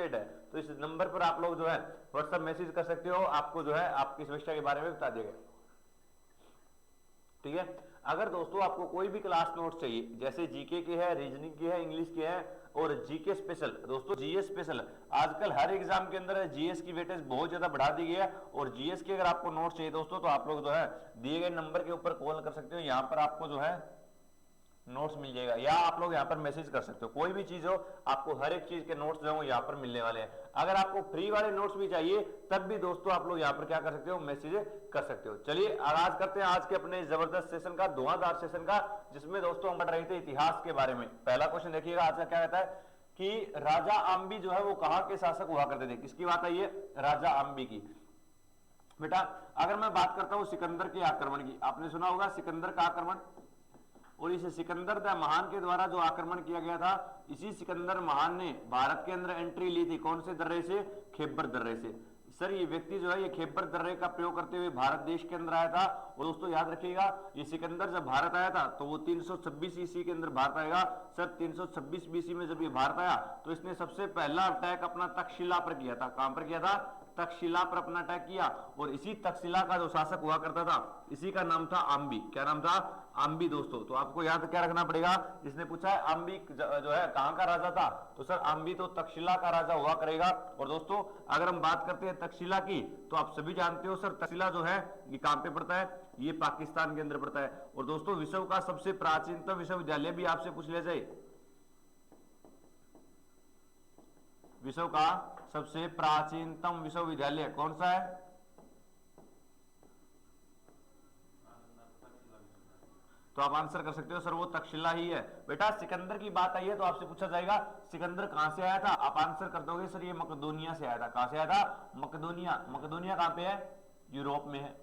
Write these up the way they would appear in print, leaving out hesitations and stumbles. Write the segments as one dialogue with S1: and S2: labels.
S1: Update है, तो इस नंबर पर आप लोग जो है व्हाट्सएप मैसेज कर सकते हो, आपको जो है आपकी समस्या के बारे में बता देगा। ठीक है। अगर दोस्तों आपको कोई भी क्लास नोट चाहिए, जैसे जीके के है, रीजनिंग के है, इंग्लिश के है और जीके स्पेशल, दोस्तों जीएस स्पेशल, आजकल हर एग्जाम के अंदर जीएस की वेटेज बहुत ज्यादा बढ़ा दी गई है, और जीएस के अगर आपको नोट चाहिए दोस्तों, तो आप लोग जो है दिए गए नंबर के ऊपर कॉल कर सकते हो, यहां पर आपको जो है नोट्स मिल जाएगा, या आप लोग यहाँ पर मैसेज कर सकते हो, कोई भी चीज हो आपको हर एक चीज के नोट्स जो है यहाँ पर मिलने वाले हैं। अगर आपको फ्री वाले नोट्स भी चाहिए तब भी दोस्तों आप लोग यहाँ पर क्या कर सकते हो, मैसेज कर सकते हो। चलिए आगाज करते हैं आज के अपने जबरदस्त सेशन का, धुआंधार सेशन का, जिसमें दोस्तों हम पढ़ रहे थे इतिहास के बारे में। पहला क्वेश्चन देखिएगा आज का क्या कहता है कि राजा आम्बी जो है वो कहाँ के शासक हुआ करते थे। किसकी बात आई है, राजा आम्बी की। बेटा अगर मैं बात करता हूं सिकंदर के आक्रमण की, आपने सुना होगा सिकंदर का आक्रमण, और इस सिकंदर द महान के द्वारा जो आक्रमण किया गया था, इसी सिकंदर महान ने भारत के अंदर एंट्री ली थी, कौन से दर्रे से, खैबर दर्रे से। सर ये व्यक्ति जो है ये खैबर दर्रे का प्रयोग करते हुए भारत देश के अंदर आया था, और दोस्तों याद रखिएगा ये सिकंदर जब भारत आया था तो वो 326 ईसी के अंदर भारत आएगा। सर 326 बीसी में जब ये भारत आया तो इसने सबसे पहला अटैक अपना तक्षशिला पर किया था। कहां पर किया था, तक्षशिला पर अपना अटैक किया, और इसी तक्षशिला का जो शासक हुआ करता था इसी का नाम था आम्बी। क्या नाम था, आम्बी दोस्तों। तो आपको याद क्या रखना पड़ेगा, इसने पूछा है आम्बी जो है कहां का राजा था, तो सर आम्बी तो तक्षशिला का राजा हुआ करेगा। और दोस्तों अगर हम बात करते हैं तक्षशिला की, तो आप सभी जानते हो सर तक्षशिला जो है ये कहां पे पड़ता है, ये पाकिस्तान के अंदर पड़ता है। और दोस्तों विश्व का सबसे प्राचीनतम विश्वविद्यालय भी आपसे पूछ लिया जाए, विश्व का सबसे प्राचीनतम विश्वविद्यालय कौन सा है, तो आप आंसर कर सकते हो सर वो तक्षशिला ही है। बेटा सिकंदर की बात आई है तो आपसे पूछा जाएगा सिकंदर कहां से आया था, आप आंसर कर दोगे सर ये मकदोनिया से आया था। कहां से आया था, मकदोनिया। मकदोनिया कहां पे है, यूरोप में है।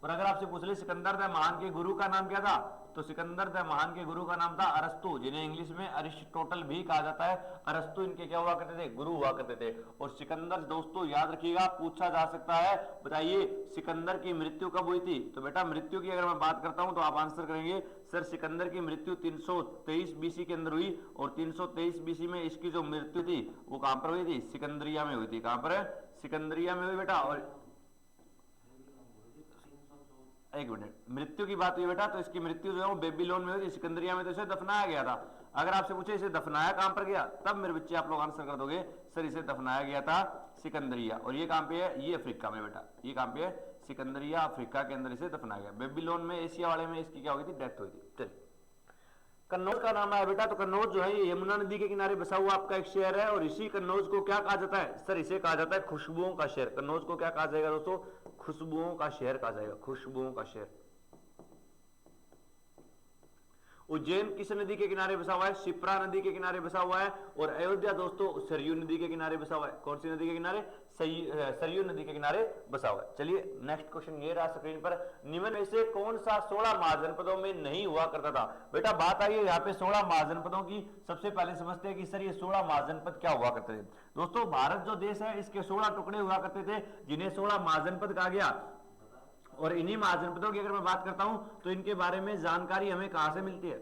S1: और अगर आपसे पूछ ले सिकंदर द महान के गुरु का नाम क्या था, तो सिकंदर द महान के गुरु का नाम था अरस्तु, जिन्हें इंग्लिश में अरिस्टोटल भी कहा जाता है। अरस्तु इनके क्या हुआ करते थे, गुरु हुआ करते थे। और सिकंदर दोस्तों याद रखिएगा पूछा जा सकता है, बताइए सिकंदर की मृत्यु कब हुई थी। तो बेटा मृत्यु की अगर मैं बात करता हूं तो आप आंसर करेंगे सर सिकंदर की मृत्यु 323 बीसी के अंदर हुई, और 323 बीसी में इसकी जो मृत्यु थी वो कहां पर हुई थी, सिकंदरिया में हुई थी। कहां पर है, सिकंदरिया में हुई बेटा। और एक मिनट, मृत्यु की बात हुई बेटा, तो इसकी मृत्यु जो है वो बेबीलोन में हुई थी, सिकंदरिया में तो इसे दफनाया गया था। अगर आपसे पूछे इसे दफनाया कहां पर गया, तब मेरे बच्चे आप लोग आंसर कर दोगे सर इसे दफनाया गया था सिकंदरिया। और ये कहां पे है, ये अफ्रीका में बेटा, ये कहां पे है, सिकंदरिया अफ्रीका के अंदर इसे दफनाया गया। बेबीलोन में एशिया वाले में इसकी क्या हुई थी, डेथ हुई थी। चलिए कन्नौज का नाम आया बेटा, तो कन्नौज जो है ये यमुना नदी के किनारे बसा हुआ आपका एक शहर है, और इसी कन्नौज को क्या कहा जाता है, सर इसे कहा जाता है खुशबुओं का शहर। कन्नौज को क्या कहा जाएगा दोस्तों, खुशबुओं का शहर कहा जाएगा, खुशबुओं का शहर। उज्जैन किस नदी के किनारे बसा हुआ है, शिप्रा नदी के किनारे बसा हुआ है। और अयोध्या दोस्तों सरयू नदी के किनारे बसा हुआ है। कौन सी नदी के किनारे, सरयू नदी के किनारे बसा हुआ है। चलिए नेक्स्ट क्वेश्चन ये रहा स्क्रीन पर, निम्न में से कौन सा 16 महाजनपदों में नहीं हुआ करता था। बेटा बात आई है यहाँ पे 16 महाजनपदों की। सबसे पहले समझते हैं कि सर ये 16 महाजनपद क्या हुआ करते थे। दोस्तों भारत जो देश है इसके 16 टुकड़े हुआ करते थे, जिन्हें 16 महाजनपद कहा गया। और इन्हीं महाजनपदों की अगर मैं बात करता हूं तो इनके बारे में जानकारी हमें कहां से मिलती है,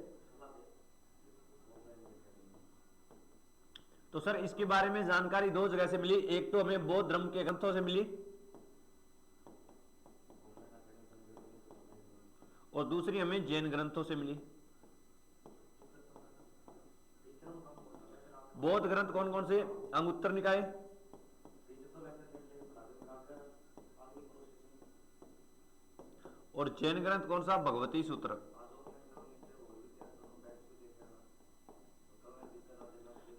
S1: तो सर इसके बारे में जानकारी दो जगह से मिली। एक तो हमें बौद्ध धर्म के ग्रंथों से मिली, और दूसरी हमें जैन ग्रंथों से मिली। बौद्ध ग्रंथ कौन कौन से, अंगुत्तर निकाय, और जैन ग्रंथ कौन सा, भगवती सूत्र।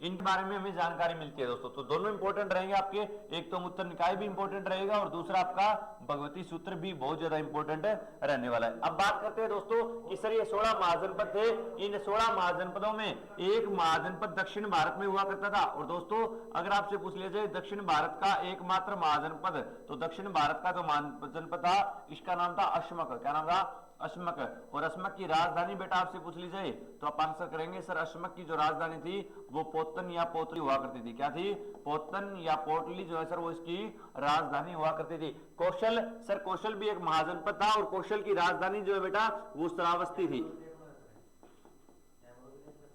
S1: इनके बारे में हमें जानकारी मिलती है दोस्तों, तो दोनों इंपॉर्टेंट रहेंगे आपके। एक तो उत्तर निकाय भी इंपॉर्टेंट रहेगा, और दूसरा आपका भगवती सूत्र भी बहुत ज्यादा इंपॉर्टेंट रहने वाला है। अब बात करते हैं दोस्तों कि सर ये 16 महाजनपद थे, इन 16 महाजनपदों में एक महाजनपद दक्षिण भारत में हुआ करता था। और दोस्तों अगर आपसे पूछ लिया जाए दक्षिण भारत का एकमात्र महाजनपद, तो दक्षिण भारत का जो महाजनपद था इसका नाम था अश्मक। क्या नाम था, अश्मक। और अश्मक की राजधानी बेटा आपसे पूछ ली जाए तो आप आंसर करेंगे सर अश्मक की जो राजधानी थी वो पोतन या पोतली हुआ करती थी। क्या थी, पोतन या पोटली जो है सर वो इसकी राजधानी हुआ करती थी। कौशल, सर कौशल भी एक महाजनपद था, और कौशल की राजधानी जो है बेटा वो श्रावस्ती थी।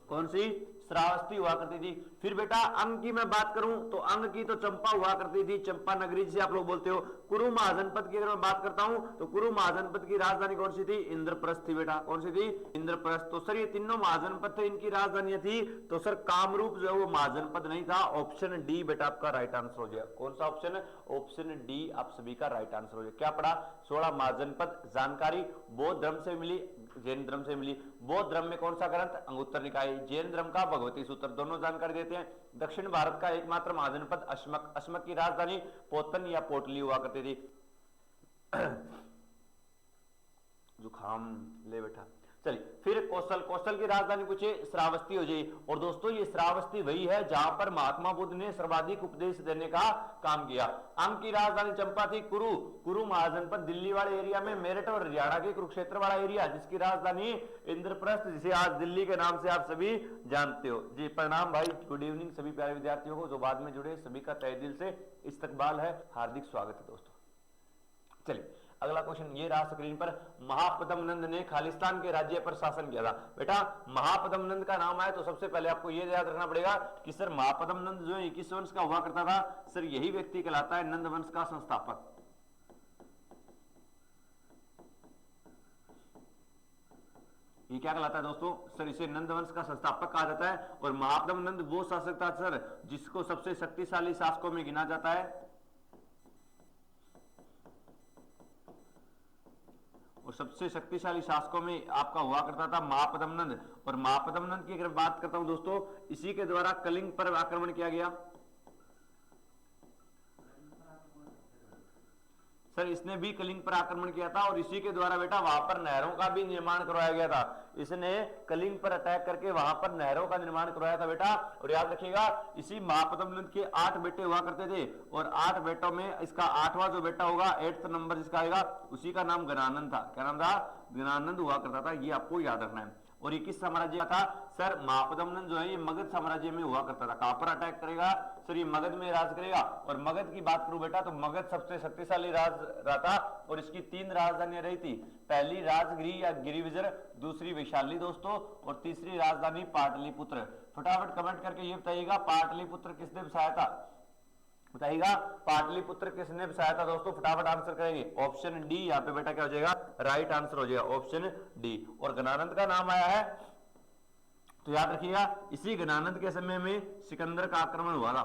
S1: कौन सी, श्रावस्ती हुआ करती थी। फिर बेटा अंग की मैं बात करूं तो अंग की तो चंपा हुआ करती थी, चंपा नगरी जिसे आप लोग बोलते हो। कुरु महाजनपद की अगर मैं बात करता हूं तो कुरु महाजनपद की राजधानी कौन सी थी? इंद्रप्रस्थ थी बेटा। कौन सी थी? इंद्रप्रस्थ। तो सर ये तीनों महाजनपद थे, इनकी राजधानियां थी। तो सर कामरूप जो है वो महाजनपद नहीं था। ऑप्शन डी बेटा आपका राइट आंसर हो जाएगा। कौन सा ऑप्शन? ऑप्शन डी आप सभी का राइट आंसर हो जाएगा। क्या पढ़ा? 16 महाजनपद। जानकारी बौद्ध धर्म से मिली, जैन धर्म से मिली। बौद्ध धर्म में कौन सा ग्रंथ? अंगुत्तर निकाय। जैन धर्म का भगवती सूत्र। दोनों जानकारी देते हैं। दक्षिण भारत का एकमात्र महाजनपद अश्मक। अश्मक की राजधानी पोतन या पोटली हुआ करती थी। जुखाम ले बेटा। चलिए फिर कौशल। कौशल की राजधानी पूछे, श्रावस्ती हो जाएगी। और दोस्तों ये श्रावस्ती वही है जहां पर महात्मा बुद्ध ने सर्वाधिक उपदेश देने का काम किया। अंग की राजधानी चंपा थी। कुरु, कुरु महाजनपद दिल्ली वाले एरिया में, मेरठ और हरियाणा के कुरुक्षेत्र वाला एरिया जिसकी राजधानी इंद्रप्रस्थ, जिसे आज दिल्ली के नाम से आप सभी जानते हो जी। प्रणाम भाई, गुड इवनिंग सभी प्यारे विद्यार्थियों को जो बाद में जुड़े, सभी का तहे दिल से इस्तकबाल है, हार्दिक स्वागत है दोस्तों। चलिए अगला क्वेश्चन ये रहा स्क्रीन पर। महापद्मनंद ने खालिस्तान के राज्य पर शासन किया था। बेटा महापद्मनंद का नाम आया तो सबसे पहले आपको ये याद रखना पड़ेगा कि सर महापद्मनंद जो है किस वंश का हुआ करता था? सर यही व्यक्ति कहलाता है नंद वंश का संस्थापक। ये क्या कहलाता है दोस्तों? सर इसे नंद वंश का संस्थापक कहा जाता है। और महापद्मनंद वो शासक था सर जिसको सबसे शक्तिशाली शासकों में गिना जाता है। और सबसे शक्तिशाली शासकों में आपका हुआ करता था महापद्मनंद। और महापद्मनंद की अगर बात करता हूं दोस्तों, इसी के द्वारा कलिंग पर आक्रमण किया गया। सर इसने भी कलिंग पर आक्रमण किया था और इसी के द्वारा बेटा वहां पर नहरों का भी निर्माण करवाया गया था। इसने कलिंग पर अटैक करके वहां पर नहरों का निर्माण करवाया था बेटा। और याद रखिएगा इसी महापद्मनंद के 8 बेटे हुआ करते थे और 8 बेटों में इसका 8वां जो बेटा होगा, 8th नंबर जिसका आएगा, उसी का नाम गणानंद था। क्या नाम था? गणानंद हुआ करता था। ये आपको याद रखना है। और ये किस साम्राज्य का था? सर महापद्मनंद जो है ये मगध साम्राज्य में हुआ करता था। कहां पर अटैक करेगा? सर ये मगध में राज करेगा। और मगध की बात करूं बेटा तो मगध सबसे शक्तिशाली राज रहा था और इसकी 3 राजधानियां रही थी। पहली राजगिरी या गिरिविजय, दूसरी वैशाली दोस्तों, और तीसरी राजधानी पाटलिपुत्र। फटाफट कमेंट करके ये बताइएगा पाटलिपुत्र किसने बसाया था? बताइएगा पाटलिपुत्र किसने बसाया था दोस्तों? फटाफट आंसर करेंगे। ऑप्शन डी यहाँ पे बेटा क्या हो जाएगा? राइट आंसर हो जाएगा ऑप्शन डी। और गणानंद का नाम आया है तो याद रखिएगा इसी गणानंद के समय में सिकंदर का आक्रमण हुआ था।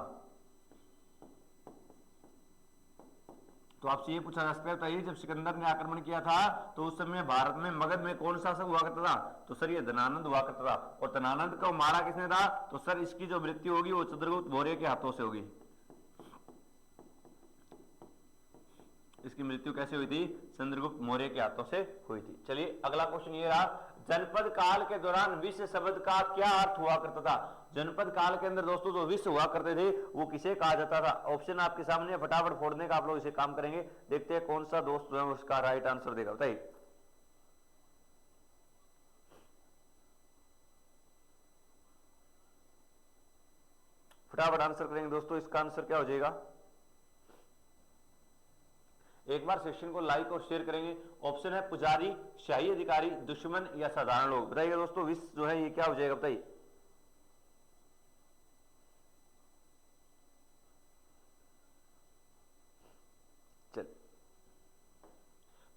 S1: तो आपसे ये पूछा जा सकता है, बताइए जब सिकंदर ने आक्रमण किया था तो उस समय भारत में मगध में कौन शासक हुआ करता था? तो सर ये धनानंद हुआ करता था। और धनानंद को मारा किसने था? तो सर इसकी जो मृत्यु होगी वो चंद्रगुप्त मौर्य के हाथों से होगी। इसकी मृत्यु कैसे हुई थी? चंद्रगुप्त मौर्य के हाथों से हुई थी। चलिए अगला क्वेश्चन ये रहा, जनपद काल के दौरान विश्व शब्द का क्या अर्थ हुआ करता था? जनपद काल के अंदर दोस्तों जो विश्व हुआ करते थे वो किसे कहा जाता था? ऑप्शन आपके सामने, फटाफट फोड़ने का आप लोग इसे काम करेंगे। देखते हैं कौन सा दोस्त जो है उसका राइट आंसर देगा। बताइए फटाफट आंसर करेंगे दोस्तों। इसका आंसर क्या हो जाएगा? एक बार सेशन को लाइक और शेयर करेंगे। ऑप्शन है पुजारी, शाही अधिकारी, दुश्मन या साधारण लोग। बताइए दोस्तों विश्व जो है ये क्या हो जाएगा? बताइए चल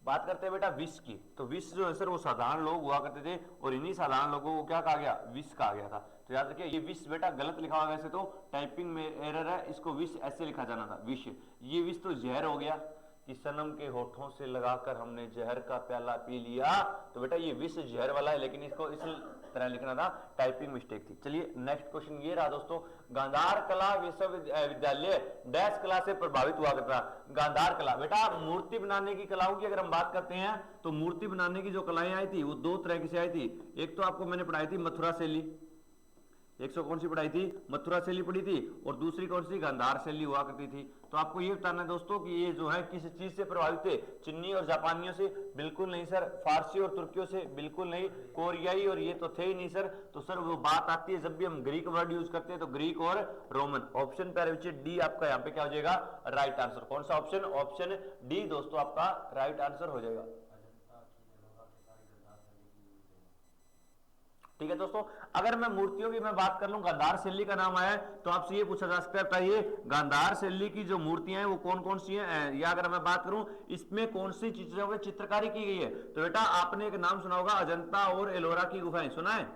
S1: बात करते हैं बेटा विश्व की। तो विश्व जो है सर वो साधारण लोग हुआ करते थे और इन्हीं साधारण लोगों को क्या कहा गया? विश्व कहा गया था। तो याद रखिए ये विश्व बेटा गलत लिखा हुआ वैसे तो, टाइपिंग में एरर है, इसको विश्व ऐसे लिखा जाना था विश्व। ये विश्व तो जहर हो गया कि सनम के होठों से लगाकर हमने जहर का प्याला पी लिया। तो बेटा ये विश्व जहर वाला है लेकिन इसको इस तरह लिखना था, टाइपिंग मिस्टेक थी। चलिए नेक्स्ट क्वेश्चन ये रहा दोस्तों, गांधार कला विश्वविद्यालय डैश कला से प्रभावित हुआ करता। गांधार कला बेटा मूर्ति बनाने की कलाओं की अगर हम बात करते हैं तो मूर्ति बनाने की जो कलाएं आई थी वो 2 तरह की से आई थी। एक तो आपको मैंने पढ़ाई थी मथुरा शैली, एक सौ कौन सी पढ़ाई थी? मथुरा शैली पढ़ी थी। और दूसरी कौन सी? गांधार शैली हुआ करती थी। तो आपको ये बताना है दोस्तों कि ये जो है किस चीज से प्रभावित थे? चीनी और जापानियों से? बिल्कुल नहीं सर। फारसी और तुर्कियों से? बिल्कुल नहीं। कोरियाई और ये तो थे ही नहीं सर। तो सर वो बात आती है जब भी हम ग्रीक वर्ड यूज करते हैं तो ग्रीक और रोमन। ऑप्शन पे डी आपका यहाँ पे क्या हो जाएगा? Right answer. कौन सा ऑप्शन? ऑप्शन डी दोस्तों आपका राइट आंसर हो जाएगा। ठीक है दोस्तों। अगर मैं मूर्तियों की मैं बात कर लूं, गांधार शैली का नाम आया है तो आपसे ये पूछा जा सकता है, बताइए गांधार शैली की जो मूर्तियां हैं वो कौन कौन सी हैं, या अगर मैं बात करूं इसमें कौन सी चीजों की चित्रकारी की गई है, तो बेटा आपने एक नाम सुना होगा, अजंता और एलोरा की गुफाएं, सुना है?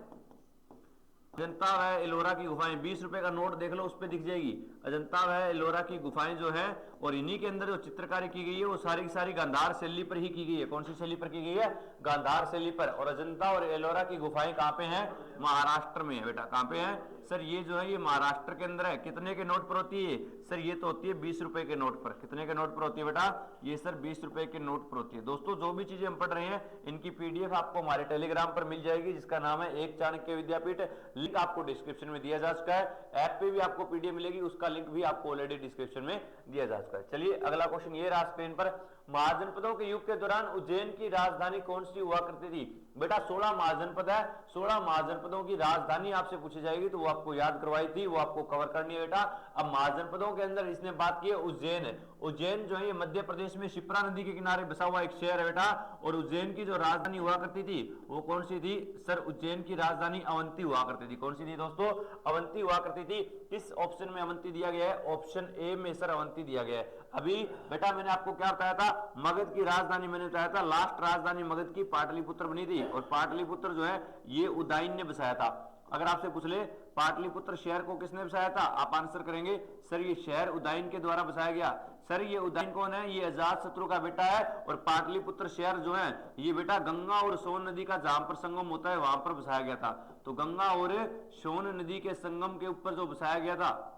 S1: अजंता व एलोरा की गुफाएं, 20 रुपए का नोट देख लो उस पर दिख जाएगी, अजंता व एलोरा की गुफाएं जो है, और इन्हीं के अंदर जो चित्रकारी की गई है वो सारी की सारी गांधार शैली पर ही की गई है। कौन सी शैली पर की गई है? गांधार शैली पर। और अजंता और एलोरा की गुफाएं कहां पे हैं? महाराष्ट्र में है बेटा। कहां पे है सर? ये जो है ये महाराष्ट्र के अंदर है। कितने के नोट पर होती है सर? ये तो होती है 20 रुपए के नोट पर। कितने के नोट पर होती है बेटा? ये सर 20 रुपए के नोट पर होती है। दोस्तों जो भी चीजें हम पढ़ रहे हैं इनकी पीडीएफ आपको हमारे टेलीग्राम पर मिल जाएगी, जिसका नाम है एक चाणक्य विद्यापीठ, लिंक आपको डिस्क्रिप्शन में दिया जा चुका है। ऐप पे भी आपको पीडीएफ मिलेगी, उसका लिंक भी आपको ऑलरेडी डिस्क्रिप्शन में दिया जा चुका है। चलिए अगला क्वेश्चन ये रहा स्क्रीन पर, महाजनपदों के युग के दौरान उज्जैन की राजधानी कौन सी हुआ करती थी? बेटा 16 महाजनपद है, 16 महाजनपदों की राजधानी आपसे पूछी जाएगी तो वो आपको याद करवाई थी, वो आपको कवर करनी है बेटा। अब महाजनपदों के अंदर इसने बात की है उज्जैन है। उज्जैन जो है ये मध्य प्रदेश में शिप्रा नदी के किनारे बसा हुआ एक शहर है बेटा। और उज्जैन की जो राजधानी हुआ करती थी वो कौन सी थी सर? उज्जैन की राजधानी अवंती हुआ करती थी। कौन सी थी दोस्तों? अवंती हुआ करती थी। किस ऑप्शन में अवंती दिया गया है? ऑप्शन ए में सर अवंती दिया गया है। अभी बेटा मैंने आपको क्या बताया था? मगध की राजधानी मैंने बताया था, लास्ट राजधानी मगध की पाटलिपुत्र बनी थी, और पाटलिपुत्र जो है ये उदयन ने बसाया था। अगर आपसे पूछ ले पाटलिपुत्र शहर को किसने बसाया था, आप आंसर करेंगे सर ये शहर उदयन के द्वारा बसाया गया। सर ये उदयन कौन है? ये अजातशत्रु का बेटा है। और पाटलिपुत्र शहर जो है ये बेटा गंगा और सोन नदी का जहां पर संगम होता है वहां पर बसाया गया था। तो गंगा और सोन नदी के संगम के ऊपर जो बसाया गया था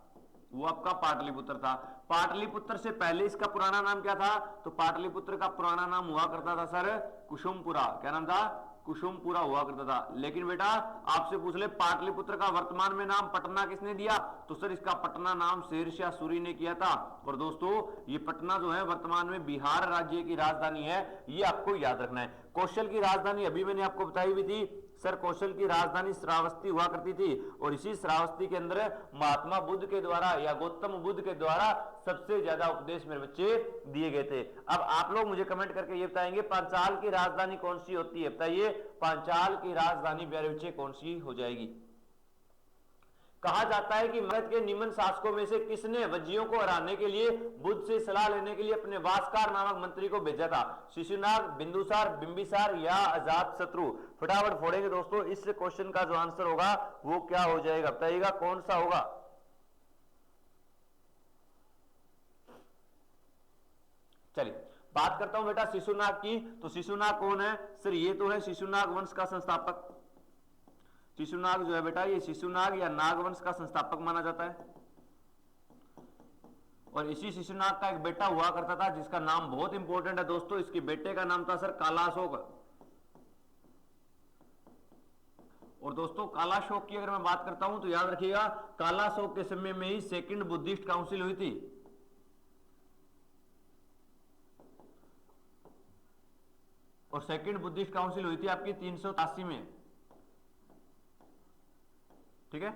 S1: वो आपका पाटलिपुत्र था। पाटलिपुत्र से पहले इसका पुराना नाम क्या था? तो पाटलिपुत्र का पुराना नाम हुआ करता था सर कुसुमपुरा। क्या नाम था? कुसुमपुरा हुआ करता था। लेकिन बेटा आपसे पूछ ले पाटलिपुत्र का वर्तमान में नाम पटना किसने दिया? तो सर इसका पटना नाम शेरशाह सूरी ने किया था। और दोस्तों ये पटना जो है वर्तमान में बिहार राज्य की राजधानी है, ये आपको याद रखना है। कौशल की राजधानी अभी मैंने आपको बताई हुई थी सर, कौशल की राजधानी श्रावस्ती हुआ करती थी। और इसी श्रावस्ती के अंदर महात्मा बुद्ध के द्वारा या गौतम बुद्ध के द्वारा सबसे ज्यादा उपदेश मेरे बच्चे दिए गए थे। अब आप लोग मुझे कमेंट करके ये बताएंगे पांचाल की राजधानी कौन सी होती है? बताइए पांचाल की राजधानी प्यारे बच्चे कौन सी हो जाएगी? कहा जाता है कि मगध के निम्न शासकों में से किसने वज्जियों को हराने के लिए बुद्ध से सलाह लेने के लिए अपने वासकार नामक मंत्री को भेजा था? शिशुनाग, बिंदुसार, बिंबिसार या अजातशत्रु? फटाफट फोड़ेंगे दोस्तों। इस क्वेश्चन का जो आंसर होगा वो क्या हो जाएगा? बताइएगा कौन सा होगा? चलिए बात करता हूं बेटा शिशुनाग की। तो शिशुनाग कौन है सर? ये तो है शिशुनाग वंश का संस्थापक। शिशुनाग जो है बेटा ये शिशुनाग या नागवंश का संस्थापक माना जाता है। और इसी शिशुनाग का एक बेटा हुआ करता था जिसका नाम बहुत इंपॉर्टेंट है दोस्तों। इसके बेटे का नाम था सर कालाशोक। और दोस्तों कालाशोक की अगर मैं बात करता हूं तो याद रखिएगा कालाशोक के समय में ही सेकंड बुद्धिस्ट काउंसिल हुई थी। और सेकंड बुद्धिस्ट काउंसिल हुई थी आपकी 383 में। ठीक है।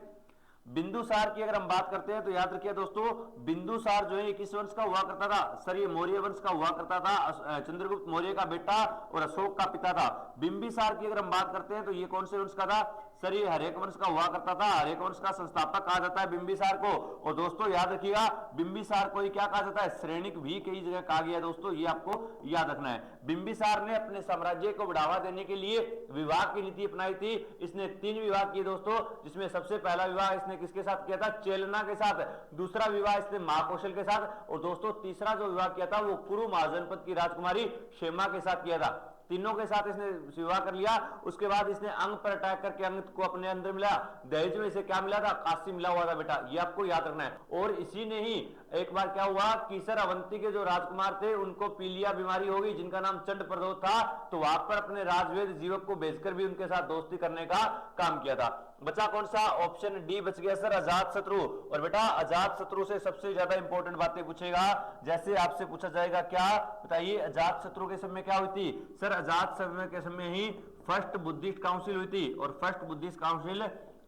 S1: बिंदुसार की अगर हम बात करते हैं तो याद रखिए दोस्तों बिंदुसार जो है किस वंश का हुआ करता था सर? ये मौर्य वंश का हुआ करता था। चंद्रगुप्त मौर्य का बेटा और अशोक का पिता था। बिंबिसार की अगर हम बात करते हैं तो ये कौन से वंश का था सर? ये हरेक वंश का हुआ करता था। हरेक वंश का संस्थापक कहा जाता है बिंबिसार को। और दोस्तों याद रखिएगा बिंबिसार को ही क्या कहा जाता है? श्रेणिक भी कई जगह कहा गया दोस्तों, ये आपको याद रखना है। बिंबिसार ने अपने साम्राज्य को बढ़ावा देने के लिए विवाह की नीति अपनाई थी। इसने 3 विवाह किए दोस्तों, जिसमें सबसे पहला विवाह इसने किसके साथ किया था? चेलना के साथ। दूसरा विवाह इसने महाकौशल के साथ। और दोस्तों तीसरा जो विवाह किया था वो कुरु महाजनपद की राजकुमारी क्षेमा के साथ किया था। तीनों के साथ इसने विवाह कर लिया। उसके बाद इसने अंग पर अटैक करके अंग को अपने अंदर मिला। दहेज में इसे क्या मिला था? काशी मिला हुआ था बेटा, ये आपको याद रखना है। और इसी ने ही एक बार क्या हुआ कि सर अवंती के जो राजकुमार थे उनको पीलिया बीमारी हो गई, जिनका नाम चंड प्रदोष था। तो वहां पर अपने राजवेद जीवक को भेजकर भी उनके साथ दोस्ती करने का काम किया था। बचा कौन सा? ऑप्शन डी बच गया सर अजातशत्रु। और बेटा अजातशत्रु से सबसे ज्यादा इंपॉर्टेंट बातें पूछेगा। जैसे आपसे पूछा जाएगा क्या? बताइए अजातशत्रु के समय क्या हुई थी सर? अजातशत्रु के समय ही फर्स्ट बुद्धिस्ट काउंसिल हुई थी। और फर्स्ट बुद्धिस्ट काउंसिल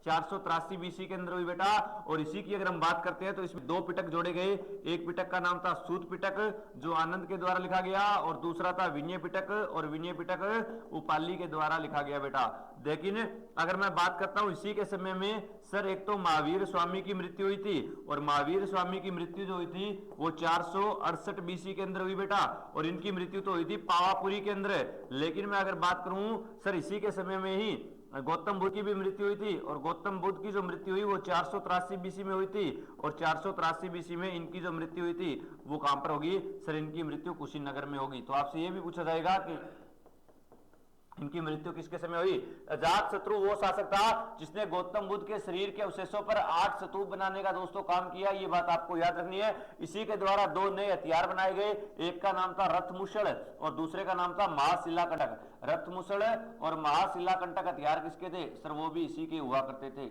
S1: 483 बीसी के अंदर हुई बेटा। और इसी की अगर हम बात करते हैं तो इसमें दो पिटक जोड़े गए। एक पिटक का नाम था सूत पिटक जो आनंद के द्वारा लिखा गया, और दूसरा था विनय पिटक, और विनय पिटक उपाली के द्वारा लिखा गया बेटा। लेकिन अगर मैं बात करता हूं इसी के समय में सर, एक तो महावीर स्वामी की मृत्यु हुई थी, और महावीर स्वामी की मृत्यु जो हुई थी वो 468 बीसी के अंदर हुई बेटा, और इनकी मृत्यु तो हुई थी पावापुरी के अंदर। लेकिन मैं अगर बात करूं सर इसी के समय में ही गौतम बुद्ध की भी मृत्यु हुई थी, और गौतम बुद्ध की जो मृत्यु हुई वो 483 बीसी में हुई थी, और 483 बीसी में इनकी जो मृत्यु हुई थी वो कहां पर होगी सर, इनकी मृत्यु कुशीनगर में होगी। तो आपसे ये भी पूछा जाएगा कि इनकी मृत्यु किसके समय हुई। अजात शत्रु वो शासक था जिसने गौतम बुद्ध के शरीर के अवशेषों पर 8 स्तूप बनाने का दोस्तों काम किया, ये बात आपको याद रखनी है। इसी के द्वारा दो नए हथियार बनाए गए, एक का नाम था रथमुषल और दूसरे का नाम था महाशिलाकंटक। रथमुषल और महाशिलाकंटक हथियार किसके थे सर, वो भी इसी के हुआ करते थे।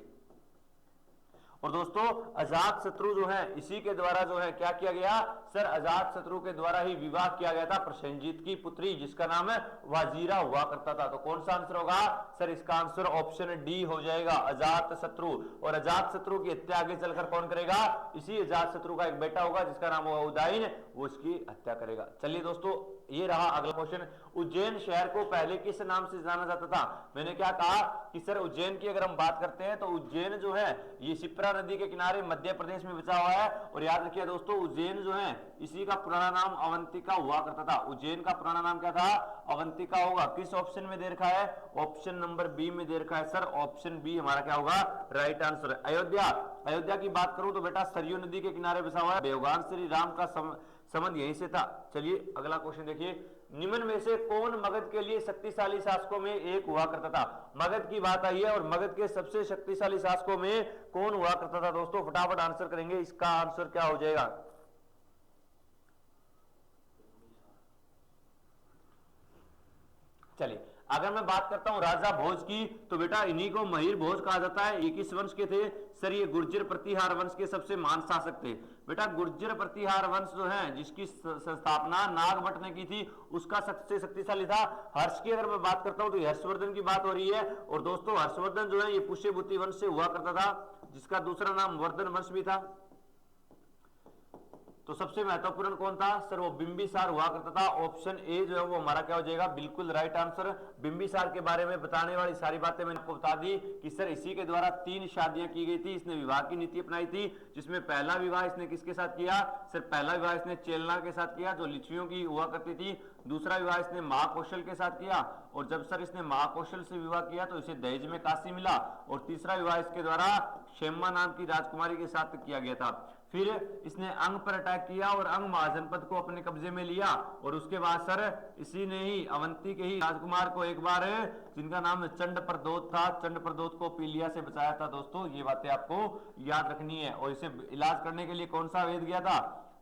S1: और दोस्तों अजात शत्रु जो है इसी के द्वारा जो है क्या किया गया सर, अजात शत्रु के द्वारा ही विवाह किया गया था प्रसेनजीत की पुत्री जिसका नाम है वाजीरा हुआ करता था। तो कौन सा आंसर होगा सर, इसका आंसर ऑप्शन डी हो जाएगा, अजात शत्रु। और अजात शत्रु की हत्या आगे चलकर कौन करेगा, इसी अजात शत्रु का एक बेटा होगा जिसका नाम होगा उदयन, वो इसकी हत्या करेगा। चलिए दोस्तों ये रहा अगला क्वेश्चन। उज्जैन शहर को पहले किस नाम से जाना जाता था। मैंने क्या कहा कि सर उज्जैन की अगर हम बात करते हैं तो उज्जैन जो है ये शिप्रा नदी के किनारे मध्य प्रदेश में बचा हुआ है। और याद रखिए दोस्तों उज्जैन जो है इसी का पुराना नाम अवंतिका हुआ करता था। उज्जैन का पुराना नाम क्या था, अवंतिका होगा। किस ऑप्शन में दे रखा है, ऑप्शन नंबर बी में दे रखा है सर, ऑप्शन बी हमारा क्या होगा राइट आंसर। अयोध्या, अयोध्या की बात करूं तो बेटा सरयू नदी के किनारे बसा हुआ है। भगवान श्री राम का संबंध यहीं से था। चलिए अगला क्वेश्चन देखिए, निम्न में से कौन मगध के लिए शक्तिशाली शासकों में एक हुआ करता था। मगध की बात आई है और मगध के सबसे शक्तिशाली शासकों में कौन हुआ करता था दोस्तों, फटाफट आंसर करेंगे। इसका आंसर क्या हो जाएगा, चलिए अगर मैं बात करता हूं राजा भोज की तो बेटा इन्हीं को महिर भोज कहा जाता है। ये किस वंश के थे सर, ये गुर्जर प्रतिहार वंश के सबसे महान शासक थे बेटा। गुर्जर प्रतिहार वंश जो है जिसकी स्थापना नागभट्ट ने की थी उसका सबसे शक्तिशाली था। हर्ष की अगर मैं बात करता हूं तो हर्षवर्धन की बात हो रही है। और दोस्तों हर्षवर्धन जो है ये पुष्यभूति वंश से हुआ करता था जिसका दूसरा नाम वर्धन वंश भी था। तो सबसे महत्वपूर्ण कौन था सर, वो बिंबिसार हुआ करता था। ऑप्शन ए जो है वो हमारा क्या हो जाएगा, बिल्कुल राइट आंसर। बिंबिसार के बारे में बताने वाली सारी बातें मैंने आपको बता दी कि सर इसी के द्वारा 3 शादियां की गई थी। इसने विवाह की नीति अपनाई थी जिसमें पहला विवाह इसने किसके साथ किया सर, पहला विवाह इसने चेलना के साथ किया जो लिच्छवियों की हुआ करती थी। दूसरा विवाह इसने महाकौशल के साथ किया, और जब सर इसने महाकौशल से विवाह किया तो इसे दहेज में काशी मिला। और तीसरा विवाह इसके द्वारा क्षेमा नाम की राजकुमारी के साथ किया गया था। फिर इसने अंग पर अटैक किया और अंग महाजनपद को अपने कब्जे में लिया। और उसके बाद सर इसी ने ही अवंती के ही राजकुमार को एक बार जिनका नाम चंड प्रदोत था, चंड प्रदोत को पीलिया से बचाया था। दोस्तों ये बातें आपको याद रखनी है। और इसे इलाज करने के लिए कौन सा वेद गया था,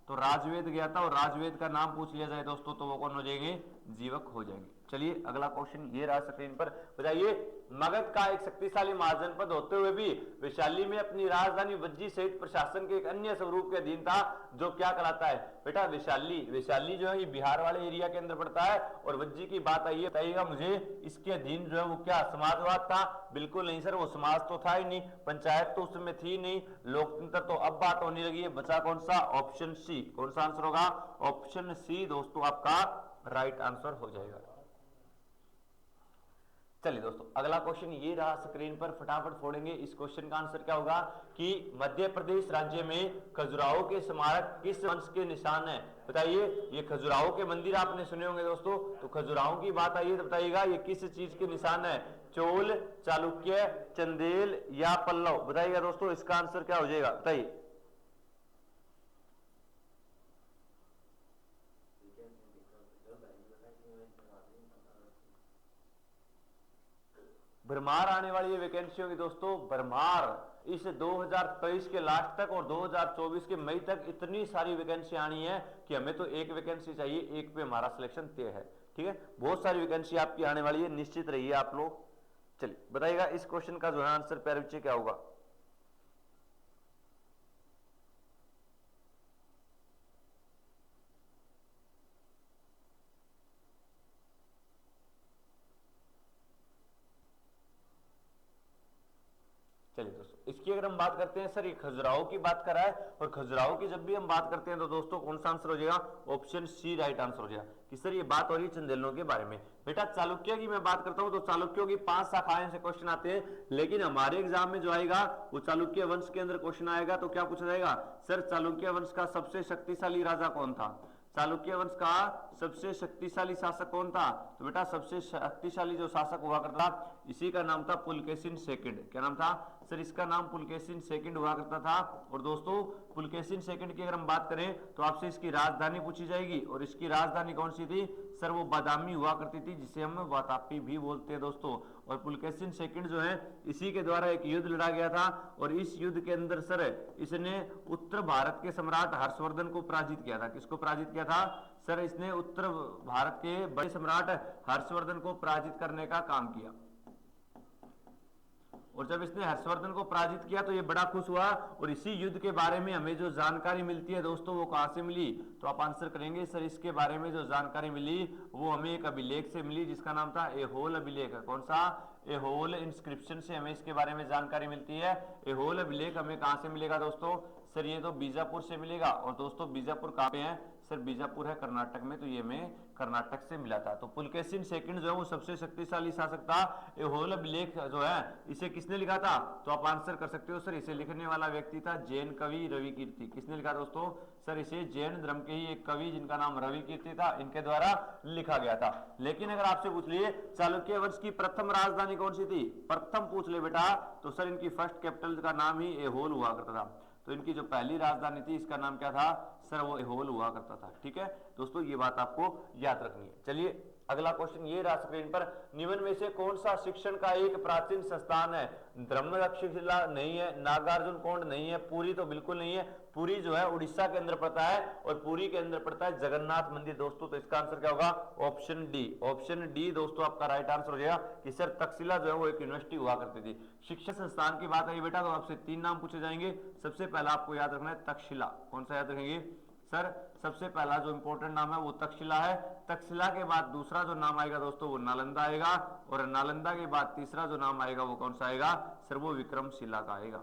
S1: तो राजवेद गया था। और राजवेद का नाम पूछ लिया जाए दोस्तों तो वो कौन हो जाएंगे, जीवक हो जाएंगे। चलिए अगला क्वेश्चन ये रहा स्क्रीन पर, बताइए मगध का एक शक्तिशाली महाजनपद होते हुए भी वैशाली में अपनी राजधानी वज्जी सहित प्रशासन के एक अन्य स्वरूप के अधीन था जो क्या कहलाता है बेटा, वैशाली। वैशाली जो है ये बिहार वाले एरिया के अंदर पड़ता है। और वज्जी की बात आई है, बताइएगा मुझे इसके अधीन जो है वो क्या समाजवाद था, बिल्कुल नहीं सर, वो समाज तो था ही नहीं, पंचायत तो उसमें थी नहीं, लोकतंत्र तो अब बात होने लगी है। बचा कौन सा, ऑप्शन सी। कौन सा आंसर होगा, ऑप्शन सी दोस्तों आपका राइट आंसर हो जाएगा। चलिए दोस्तों अगला क्वेश्चन ये रहा स्क्रीन पर, फटाफट फोड़ेंगे। इस क्वेश्चन का आंसर क्या होगा कि मध्य प्रदेश राज्य में खजुराहो के स्मारक किस वंश के निशान है। बताइए, ये खजुराहो के मंदिर आपने सुने होंगे दोस्तों, तो खजुराहो की बात आई है तो बताइएगा ये किस चीज के निशान है, चोल, चालुक्य, चंदेल या पल्लव। बताइएगा दोस्तों इसका आंसर क्या हो जाएगा, बताइए। भरमार आने वाली ये वैकेंसी होगी दोस्तों, भरमार। इस 2023 के लास्ट तक और 2024 के मई तक इतनी सारी वैकेंसी आनी है कि हमें तो एक वैकेंसी चाहिए, एक पे हमारा सिलेक्शन तय है। ठीक है, बहुत सारी वैकेंसी आपकी आने वाली है, निश्चित रहिए आप लोग। चलिए बताइएगा इस क्वेश्चन का जो है आंसर प्यारे बच्चे क्या होगा। चलिए इसकी अगर हम बात करते हैं सर, ये खजुराहो की बात कर रहा है, और खजुराहो की जब भी हम बात करते हैं तो दोस्तों कौन सा आंसर हो जाएगा, ऑप्शन सी राइट आंसर हो जाएगा कि सर ये बात हो रही है चंदेलों के बारे में। बेटा चालुक्य की मैं बात करता हूं तो चालुक्यों की 5 शाखाएं से क्वेश्चन आते हैं, लेकिन हमारे एग्जाम में जो आएगा वो चालुक्य वंश के अंदर क्वेश्चन आएगा तो क्या पूछा जाएगा, सर चालुक्य वंश का सबसे शक्तिशाली राजा कौन था, चालुक्य वंश का सबसे शक्तिशाली शासक कौन था, तो बेटा सबसे शक्तिशाली जो शासक हुआ करता इसी का नाम था पुलकेशिन सेकंड। क्या नाम था सर, इसका नाम पुलकेशिन सेकंड हुआ करता था। और दोस्तों पुलकेशिन सेकंड की अगर हम बात करें तो आपसे इसकी राजधानी पूछी जाएगी, और इसकी राजधानी कौन सी थी सर, वो बादामी हुआ करती थी, जिसे हम वातापी भी बोलते हैं दोस्तों। और पुलकेशिन सेकंड जो है इसी के द्वारा एक युद्ध लड़ा गया था, और इस युद्ध के अंदर सर इसने उत्तर भारत के सम्राट हर्षवर्धन को पराजित किया था। किसको पराजित किया था सर, इसने उत्तर भारत के बड़े सम्राट हर्षवर्धन को पराजित करने का काम किया। और जब इसने हर्षवर्धन को पराजित किया तो ये बड़ा खुश हुआ, और इसी युद्ध के बारे में हमें जो जानकारी मिलती है दोस्तों वो कहां से मिली, तो आप आंसर करेंगे सर इसके बारे में जो जानकारी मिली वो हमें एक अभिलेख से मिली जिसका नाम था एहोल अभिलेख। कौन सा, एहोल इंस्क्रिप्शन से हमें इसके बारे में जानकारी मिलती है। एहोल अभिलेख हमें कहां से मिलेगा दोस्तों, सर ये तो बीजापुर से मिलेगा, और दोस्तों बीजापुर कहां पे है सर, बीजापुर है कर्नाटक में, तो ये हमें कर्नाटक से मिला था। तो पुलकेशिन सेकंड जो है वो सबसे शक्तिशाली शासक था। एहोल अभिलेख जो है इसे किसने लिखा था, तो आप आंसर कर सकते हो सर, इसे लिखने वाला व्यक्ति था जैन कवि रवि कीर्ति। किसने लिखा दोस्तों, सर इसे जैन धर्म के ही एक कवि जिनका नाम रवि कीर्ति था, इनके द्वारा लिखा गया था। लेकिन अगर आपसे पूछ लिए चालुक्य वंश की प्रथम राजधानी कौन सी थी, प्रथम पूछ ले बेटा, तो सर इनकी फर्स्ट कैपिटल का नाम ही एहोल हुआ करता था। तो इनकी जो पहली राजधानी थी इसका नाम क्या था सर, वो एहोल हुआ करता था। ठीक है दोस्तों, ये बात आपको याद रखनी है। चलिए अगला क्वेश्चन ये रहा स्क्रीन पर, निम्न में से कौन सा शिक्षण का एक प्राचीन संस्थान है, ब्रह्म तक्षशिला नहीं है, नागार्जुन कोंड नहीं है, पुरी तो बिल्कुल नहीं है, पुरी जो है उड़ीसा के अंदर पड़ता है, और पुरी के अंदर पड़ता है जगन्नाथ मंदिर दोस्तों। तो इसका आंसर क्या होगा, ऑप्शन डी। ऑप्शन डी दोस्तों आपका राइट आंसर हो जाएगा कि सर तक्षशिला जो है वो एक यूनिवर्सिटी हुआ करती थी। शिक्षण संस्थान की बात आई बेटा तो आपसे 3 नाम पूछे जाएंगे। सबसे पहला आपको याद रखना है तक्षशिला। कौन सा याद रखेंगे सर, सबसे पहला जो इंपॉर्टेंट नाम है वो तक्षशिला है। तक्षशिला के बाद दूसरा जो नाम आएगा दोस्तों वो नालंदा आएगा, और नालंदा के बाद तीसरा जो नाम आएगा वो कौन सा आएगा सर, वो विक्रमशिला का आएगा।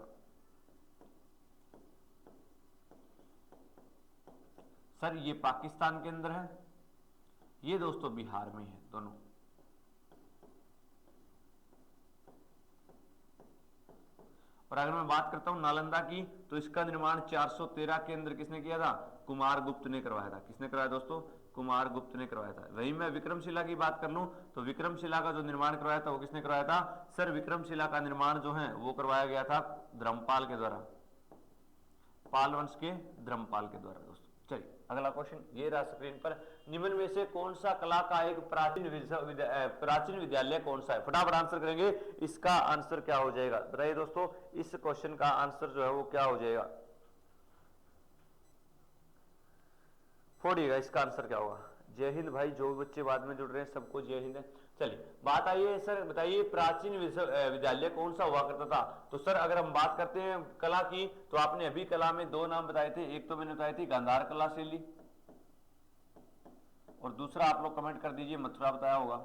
S1: सर ये पाकिस्तान के अंदर है, ये दोस्तों बिहार में है दोनों। और अगर मैं बात करता हूं नालंदा की तो इसका निर्माण 413 के अंदर किसने किया था, कुमार गुप्त ने करवाया था। किसने करवाया दोस्तों, कुमार गुप्त ने करवाया था। वहीं मैं विक्रमशिला की बात कर लूं तो विक्रमशिला का जो निर्माण करवाया था वो किसने करवाया था सर, विक्रमशिला का निर्माण जो है वो करवाया गया था धर्मपाल के द्वारा, पाल वंश के धर्मपाल के द्वारा दोस्तों। चलिए अगला क्वेश्चन ये रहा स्क्रीन पर, निम्न में से कौन सा कला का एक प्राचीन विद्यालय कौन सा है, फटाफट आंसर करेंगे। इसका आंसर क्या हो जाएगा बताइए दोस्तों, इस क्वेश्चन का आंसर जो है वो क्या हो जाएगा, फोड़िएगा इसका आंसर क्या होगा। जय हिंद भाई, जो बच्चे बाद में जुड़ रहे हैं सबको जय हिंद। चलिए बात आई है सर, बताइए प्राचीन विद्यालय कौन सा हुआ करता था। तो सर अगर हम बात करते हैं कला की तो आपने अभी कला में 2 नाम बताए थे, एक तो मैंने बताई थी गांधार कला शैली, और दूसरा आप लोग कमेंट कर दीजिए मथुरा बताया होगा।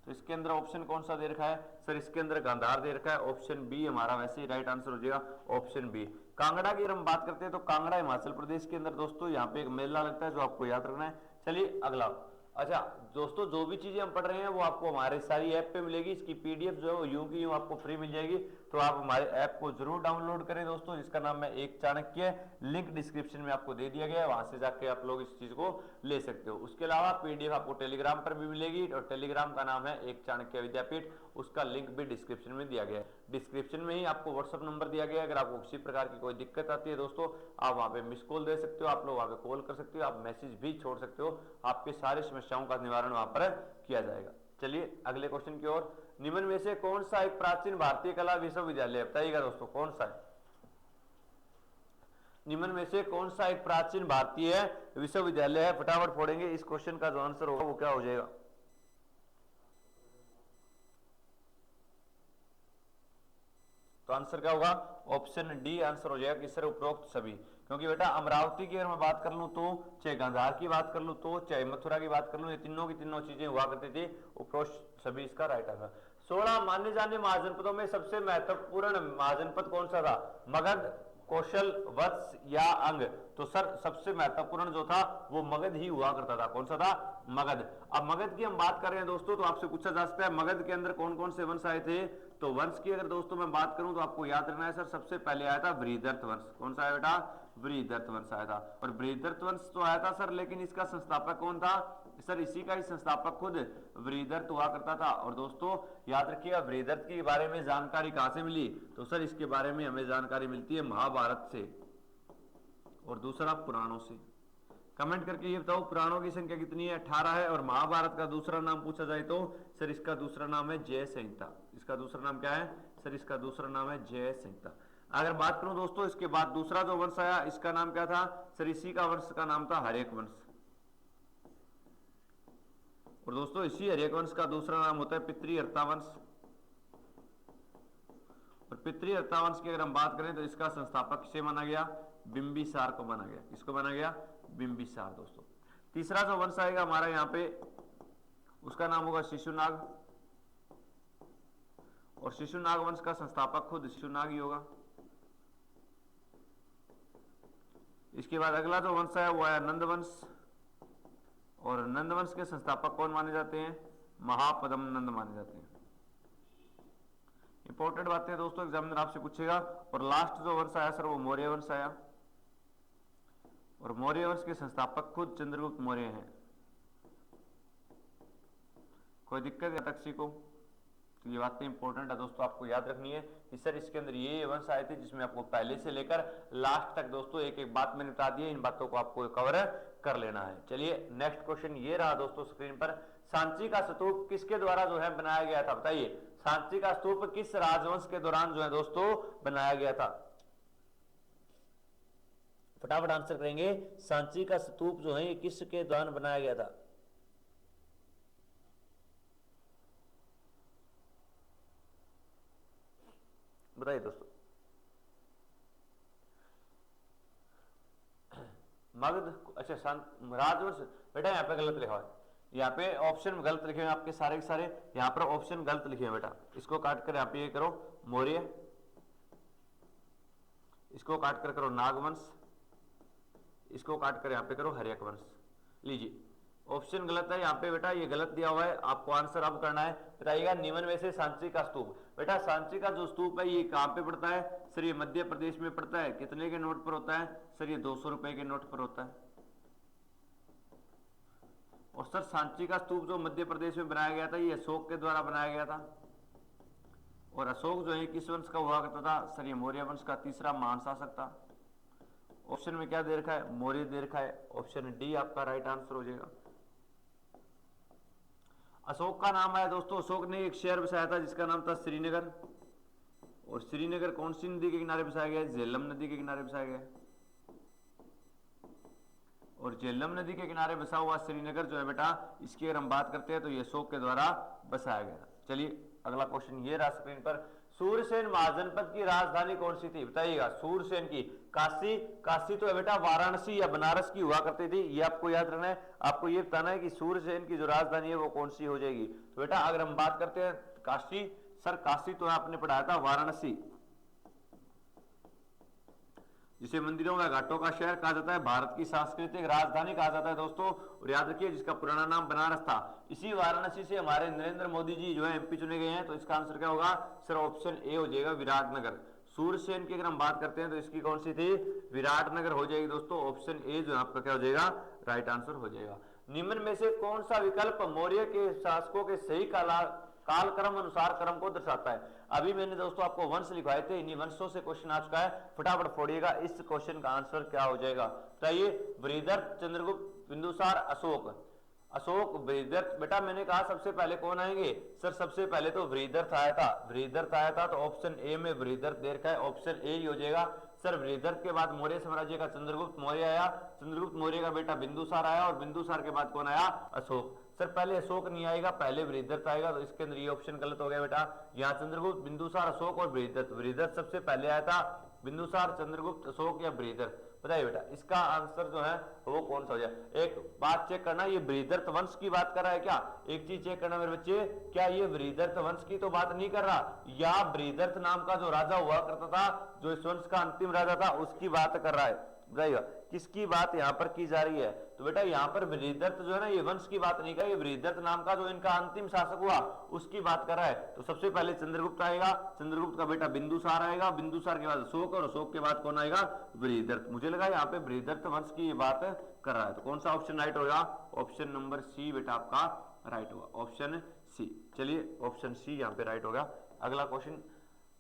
S1: तो इसके अंदर ऑप्शन कौन सा दे रखा है सर, इसके अंदर गांधार दे रखा है। ऑप्शन बी हमारा वैसे ही राइट आंसर हो जाएगा, ऑप्शन बी। कांगड़ा की अगर हम बात करते हैं तो कांगड़ा हिमाचल प्रदेश के अंदर दोस्तों यहाँ पे एक मेला लगता है जो आपको याद रखना है। चलिए अगला, अच्छा दोस्तों जो भी चीजें हम पढ़ रहे हैं वो आपको हमारे सारी ऐप पे मिलेगी, इसकी पीडीएफ जो है वो यूं की यूं आपको फ्री मिल जाएगी। तो आप हमारे ऐप को जरूर डाउनलोड करें दोस्तों, जिसका नाम है एक चाणक्य, लिंक डिस्क्रिप्शन में आपको दे दिया गया है, वहां से जाके आप लोग इस चीज को ले सकते हो। उसके अलावा पीडीएफ आपको टेलीग्राम पर भी मिलेगी, और टेलीग्राम का नाम है एक चाणक्य विद्यापीठ, उसका लिंक भी डिस्क्रिप्शन में दिया गया है। डिस्क्रिप्शन में ही आपको व्हाट्सअप नंबर दिया गया है, अगर आपको किसी प्रकार की कोई दिक्कत आती है दोस्तों आप वहां पे मिस कॉल दे सकते हो, आप लोग वहां पे कॉल कर सकते हो, आप मैसेज भी छोड़ सकते हो, आपकी सारी समस्याओं का निवारण वहां पर किया जाएगा। चलिए अगले क्वेश्चन की ओर, निम्न में से कौन सा एक प्राचीन भारतीय कला विश्वविद्यालय बताइएगा दोस्तों, कौन सा है, निम्न में से कौन सा एक प्राचीन भारतीय विश्वविद्यालय है, फटाफट फोड़ेंगे। इस क्वेश्चन का जो आंसर होगा वो क्या हो जाएगा, तो आंसर क्या होगा, ऑप्शन डी आंसर हो जाएगा कि सर उपरोक्त सभी। क्योंकि बेटा अमरावती की अगर मैं बात कर लूं तो, चाहे गांधार की बात कर लूं तो, चाहे मथुरा की बात कर लूं, ये तीनों की तीनों चीजें हुआ करती थी, उपरोक्त सभी इसका राइट आंसर। 16 माने जाने महाजनपदों में सबसे महत्वपूर्ण महाजनपद कौन सा था? मगध, कौशल, वत्स या अंग? तो सर सबसे महत्वपूर्ण जो था वो मगध ही हुआ करता था। कौन सा था? मगध। अब मगध की हम बात कर रहे हैं दोस्तों, तो आपसे पूछा जा सकता है मगध के अंदर कौन कौन से वंश आए थे? तो वंश की अगर दोस्तों मैं बात करूं तो आपको याद रखना है सर, सबसे पहले आया था बृहदर्थ वंश। कौन सा आया बेटा? बृहदर्थ वंश आया था। और बृहदर्थ वंश तो आया था सर, लेकिन इसका संस्थापक कौन था? सर इसी का ही संस्थापक खुद बृहदर्थ हुआ करता था। और दोस्तों याद रखिएगा बृहदर्थ के बारे में जानकारी कहां से मिली? तो सर इसके बारे में हमें जानकारी मिलती है महाभारत से और दूसरा पुराणों से। कमेंट करके ये बताओ पुराणों की संख्या कितनी है? 18 है। और महाभारत का दूसरा नाम पूछा जाए तो सर इसका दूसरा नाम है जय संहिता। इसका दूसरा नाम क्या है सर? इसका दूसरा नाम है जय संहिता। अगर बात करूं दोस्तों इसके बाद दूसरा जो वंश आया इसका नाम क्या था? सर इसी का वंश का नाम था हर्यक वंश। और दोस्तों इसी हर्यक वंश का दूसरा नाम होता है पितृहर्ता वंश। और पितृहर्ता वंश की अगर हम बात करें तो इसका संस्थापक किसे माना गया? बिंबिसार को माना गया। किसको माना गया? बिंबिसार। दोस्तों तीसरा जो वंश आएगा हमारा यहाँ पे उसका नाम होगा शिशुनाग। और शिशुनाग वंश का संस्थापक खुद शिशुनाग ही होगा। इसके बाद अगला जो वंश है वो आया नंद वंश। और नंद वंश के संस्थापक कौन माने जाते हैं? महापद्म नंद माने जाते हैं। इंपॉर्टेंट बातें दोस्तों एग्जामिनर आपसे पूछेगा। और लास्ट जो वंश आया सर वो मौर्य वंश आया। और मौर्य वंश के संस्थापक खुद चंद्रगुप्त मौर्य हैं। कोई दिक्कत है तक को? तो ये बातें इंपॉर्टेंट है दोस्तों, आपको याद रखनी है कि सर इसके अंदर ये वंश आए थे जिसमें आपको पहले से लेकर लास्ट तक दोस्तों एक एक बात मैंने बता दी है। इन बातों को आपको कवर कर लेना है। चलिए नेक्स्ट क्वेश्चन ये रहा दोस्तों स्क्रीन पर, सांची का स्तूप किसके द्वारा जो है बनाया गया था? बताइए सांची का स्तूप किस राजवंश के दौरान जो है दोस्तों बनाया गया था? फटाफट आंसर करेंगे। सांची का स्तूप जो है ये किसके दौरान बनाया गया था? बताइए दोस्तों। मगध, अच्छा राजवंश बेटा यहाँ पे गलत लिखा है। यहाँ पे ऑप्शन गलत लिखे हुए आपके सारे के सारे, यहाँ पर ऑप्शन गलत लिखे हैं बेटा। इसको काट कर यहाँ पे ये करो मौर्य, इसको काट कर करो नागवंश, इसको काट कर यहाँ पे करो हर्यक वंश। लीजिए ऑप्शन गलत है यहाँ पे बेटा, ये गलत दिया हुआ है। आपको आंसर अब करना है। बताइएगा निम्न में से सांची का स्तूप, बेटा सांची का जो स्तूप है ये कहाँ पे पड़ता है? सर ये मध्य प्रदेश में पड़ता है। कितने के नोट पर होता है? सर ये 200 रुपए के नोट पर होता है। और सर सांची का स्तूप जो मध्य प्रदेश में बनाया गया था ये अशोक के द्वारा बनाया गया था। और अशोक जो है किस वंश का हुआ करता था? सर ये मौर्य वंश का तीसरा महान शासक था। ऑप्शन में क्या दे रखा है? मौर्य दे रखा है। ऑप्शन डी आपका राइट आंसर हो जाएगा। अशोक का नाम है दोस्तों, अशोक ने एक शहर बसाया था जिसका नाम था श्रीनगर। और श्रीनगर कौन सी नदी के किनारे बसाया गया? झेलम नदी के किनारे बसाया गया। और झेलम नदी के किनारे बसा हुआ श्रीनगर जो है बेटा, इसकी अगर हम बात करते हैं तो ये अशोक के द्वारा बसाया गया। चलिए अगला क्वेश्चन ये रहा स्क्रीन पर, सूरसेन महाजनपद की राजधानी कौन सी थी? बताइएगा। सूरसेन की काशी, काशी तो है बेटा वाराणसी या बनारस की हुआ करती थी। ये आपको याद रखना है। आपको ये बताना है कि सूरसेन की जो राजधानी है वो कौन सी हो जाएगी। तो बेटा अगर हम बात करते हैं काशी, सर काशी तो आपने पढ़ाया था वाराणसी, जिसे मंदिरों का घाटों का शहर कहा जाता है, भारत की सांस्कृतिक राजधानी कहा जाता है दोस्तों। और याद रखिए जिसका पुराना नाम बनारस था। इसी वाराणसी से हमारे नरेंद्र मोदी जी जो है एमपी चुने गए हैं। तो इसका आंसर क्या होगा? सर ऑप्शन ए हो जाएगा विराटनगर। सूरसेन की अगर हम बात करते हैं तो इसकी कौन सी थी? विराटनगर हो जाएगी दोस्तों। ऑप्शन ए जो आपका क्या हो जाएगा? राइट आंसर हो जाएगा। निम्न में से कौन सा विकल्प मौर्य के शासकों के सही कालक्रम अनुसार क्रम को दर्शाता है? अभी मैंने दोस्तों आपको वंश लिखवाए थे, इन्हीं वंशों से क्वेश्चन आ चुका है। फटाफट फोड़िएगा। इस क्वेश्चन का आंसर क्या हो जाएगा? बताइए। बृहदर्थ, चंद्रगुप्त, बिंदुसार, अशोक। अशोक, बृहदर्थ। बेटा मैंने कहा सबसे पहले कौन आएंगे? सर सबसे पहले तो बृहदर्थ आया था। बृहदर्थ आया था तो ऑप्शन ए में बृहदर्थ दे रखा है। ऑप्शन ए ही हो जाएगा। सर बृहदर्थ के बाद मौर्य साम्राज्य का चंद्रगुप्त मौर्य आया। चंद्रगुप्त मौर्य का बेटा बिंदुसार आया। और बिंदुसार के बाद कौन आया? अशोक। सर पहले अशोक नहीं आएगा, पहले बृहदर्थ आएगा। तो इसके अंदर ये ऑप्शन गलत हो गया बेटा। यहाँ चंद्रगुप्त, बिंदुसार, अशोक और बृहदर्थ। बृहदर्थ सबसे पहले आया था। बिंदुसार, चंद्रगुप्त, अशोक या बृहदर्थ। बताइए बेटा इसका आंसर जो है वो कौन सा हो जाए। एक बात चेक करना, ये बृहदर्थ वंश की बात कर रहा है क्या? एक चीज चेक करना मेरे बच्चे, क्या ये बृहदर्थ वंश की तो बात नहीं कर रहा, या बृहदर्थ नाम का जो राजा हुआ करता था, जो इस वंश का अंतिम राजा था, उसकी बात कर रहा है। बताइएगा किसकी बात यहां पर की जा रही है? तो बेटा यहां पर बृहदर्थ जो है ना, ये वंश की बात नहीं कर, ये बृहदर्थ नाम का जो इनका अंतिम शासक हुआ उसकी बात कर रहा है। तो सबसे पहले चंद्रगुप्त आएगा, चंद्रगुप्त का बेटा बिंदुसार आएगा, बिंदुसार के बाद अशोक, और अशोक के बाद कौन आएगा? बृहदर्थ। मुझे लगा यहाँ पे बृहदर्थ वंश की बात कर रहा है। तो कौन सा ऑप्शन राइट होगा? ऑप्शन नंबर सी बेटा आपका राइट होगा, ऑप्शन सी। चलिए ऑप्शन सी यहाँ पे राइट होगा। अगला क्वेश्चन,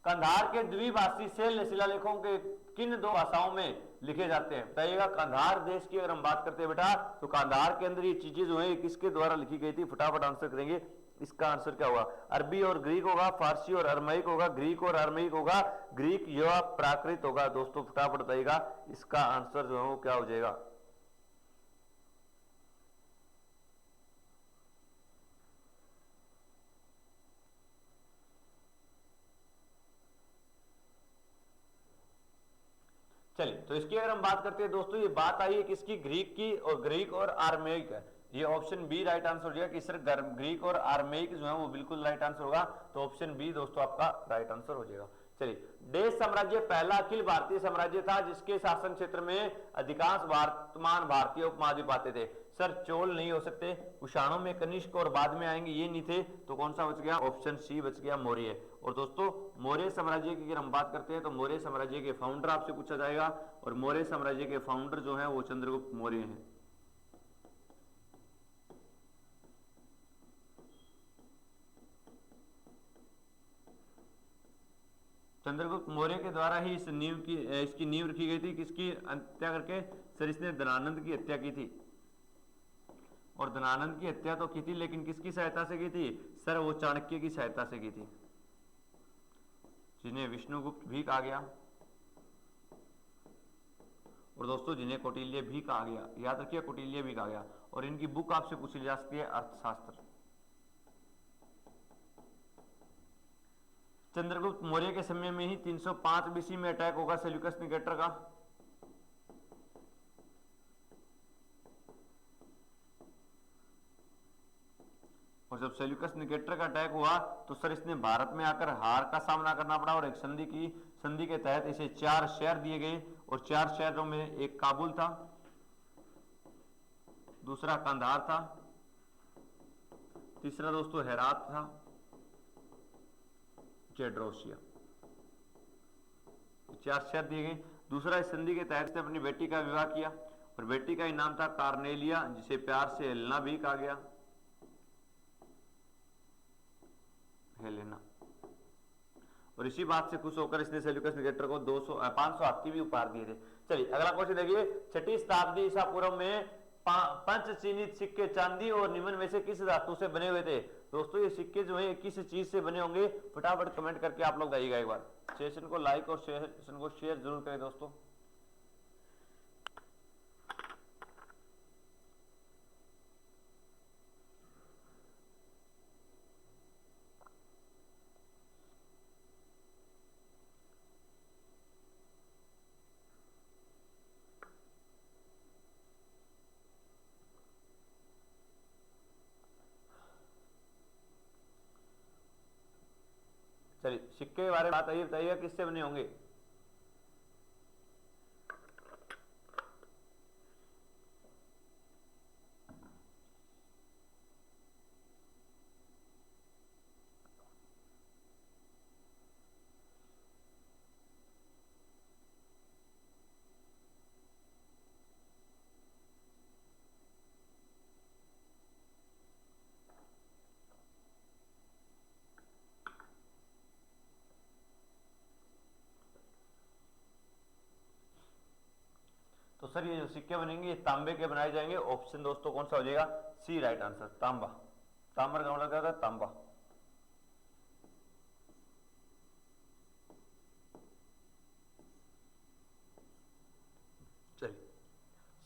S1: कंधार के द्विभाषी शैल शिलालेखों के किन दो भाषाओं में लिखे जाते हैं? बताइएगा कंधार देश की अगर हम बात करते हैं बेटा, तो कंधार के अंदर ये चीजें जो है किसके द्वारा लिखी गई थी? फटाफट आंसर करेंगे। इसका आंसर क्या होगा? अरबी और ग्रीक होगा, फारसी और अरमैक होगा, ग्रीक और अरमैक होगा, ग्रीक या प्राकृत होगा। दोस्तों फटाफट बताइएगा इसका आंसर जो है वो क्या हो जाएगा? चलिए तो इसकी अगर हम बात करते हैं दोस्तों, ये बात आई है किसकी? ग्रीक की, और ग्रीक और आर्मेइक है। ये ऑप्शन बी राइट आंसर हो जाएगा कि सर ग्रीक और आर्मेइक जो है वो बिल्कुल राइट आंसर होगा। तो ऑप्शन बी दोस्तों आपका राइट आंसर हो जाएगा। चलिए, देश साम्राज्य पहला अखिल भारतीय साम्राज्य था जिसके शासन क्षेत्र में अधिकांश वर्तमान भारतीय उपमहाद्वीप आते थे। सर चोल नहीं हो सकते, कुषाणों में कनिष्क और बाद में आएंगे ये नहीं थे। तो कौन सा बच गया? ऑप्शन सी बच गया, मौर्य। और दोस्तों मौर्य साम्राज्य की अगर हम बात करते हैं तो मौर्य साम्राज्य के फाउंडर आपसे पूछा जाएगा, और मौर्य साम्राज्य के फाउंडर जो है वो चंद्रगुप्त मौर्य हैं। चंद्रगुप्त मौर्य के द्वारा ही इसकी नींव रखी गई थी। किसकी हत्या करके? सर इसने धनानंद की हत्या की थी, और धनानंद की हत्या तो की थी लेकिन किसकी सहायता से की थी? सर वो चाणक्य की सहायता से की थी, जिन्हें विष्णुगुप्त भी कहा गया, और दोस्तों जिन्हें कौटिल्य भी कहा गया। याद रखिए कौटिल्य भी कहा गया। और इनकी बुक आपसे पूछी जा सकती है अर्थशास्त्र। चंद्रगुप्त मौर्य के समय में ही 305 बीसी में अटैक होगा सेल्यूकस निकेटर का। और जब सेल्यूकस निकेटर का अटैक हुआ तो सर इसने भारत में आकर हार का सामना करना पड़ा, और एक संधि के तहत इसे 4 शहर दिए गए, और 4 शहरों में एक काबुल था, दूसरा कंधार था, तीसरा दोस्तों हेरात था, जेड्रोसिया। 4 शहर दिए गए। दूसरा इस संधि के तहत से अपनी बेटी का विवाह किया, और बेटी का ही नाम था कार्नेलिया, जिसे प्यार से हेलेना भी कहा गया, हेलेना। और इसी बात से खुश होकर इसने सेल्यूकस निकेटर को 500 हाथी भी उपहार दिए थे। चलिए अगला क्वेश्चन देखिए, 6वीं शताब्दी ईसा पूर्व में पंच चिन्हित सिक्के चांदी और निमन में से किस धातु से बने हुए थे? दोस्तों ये सिक्के जो है किस चीज से बने होंगे? फटाफट कमेंट करके आप लोग बताइएगा। एक बार सेशन को लाइक और सेशन को शेयर जरूर करें दोस्तों। चलिए सिक्के के बारे में बात आइए, बताइएगा किससे बने होंगे? तो सर ये जो सिक्के बनेंगे ये तांबे के बनाए जाएंगे। ऑप्शन दोस्तों कौन सा हो जाएगा? सी राइट आंसर, तांबा। तांबर का मतलब क्या होता है? तांबा। चलिए,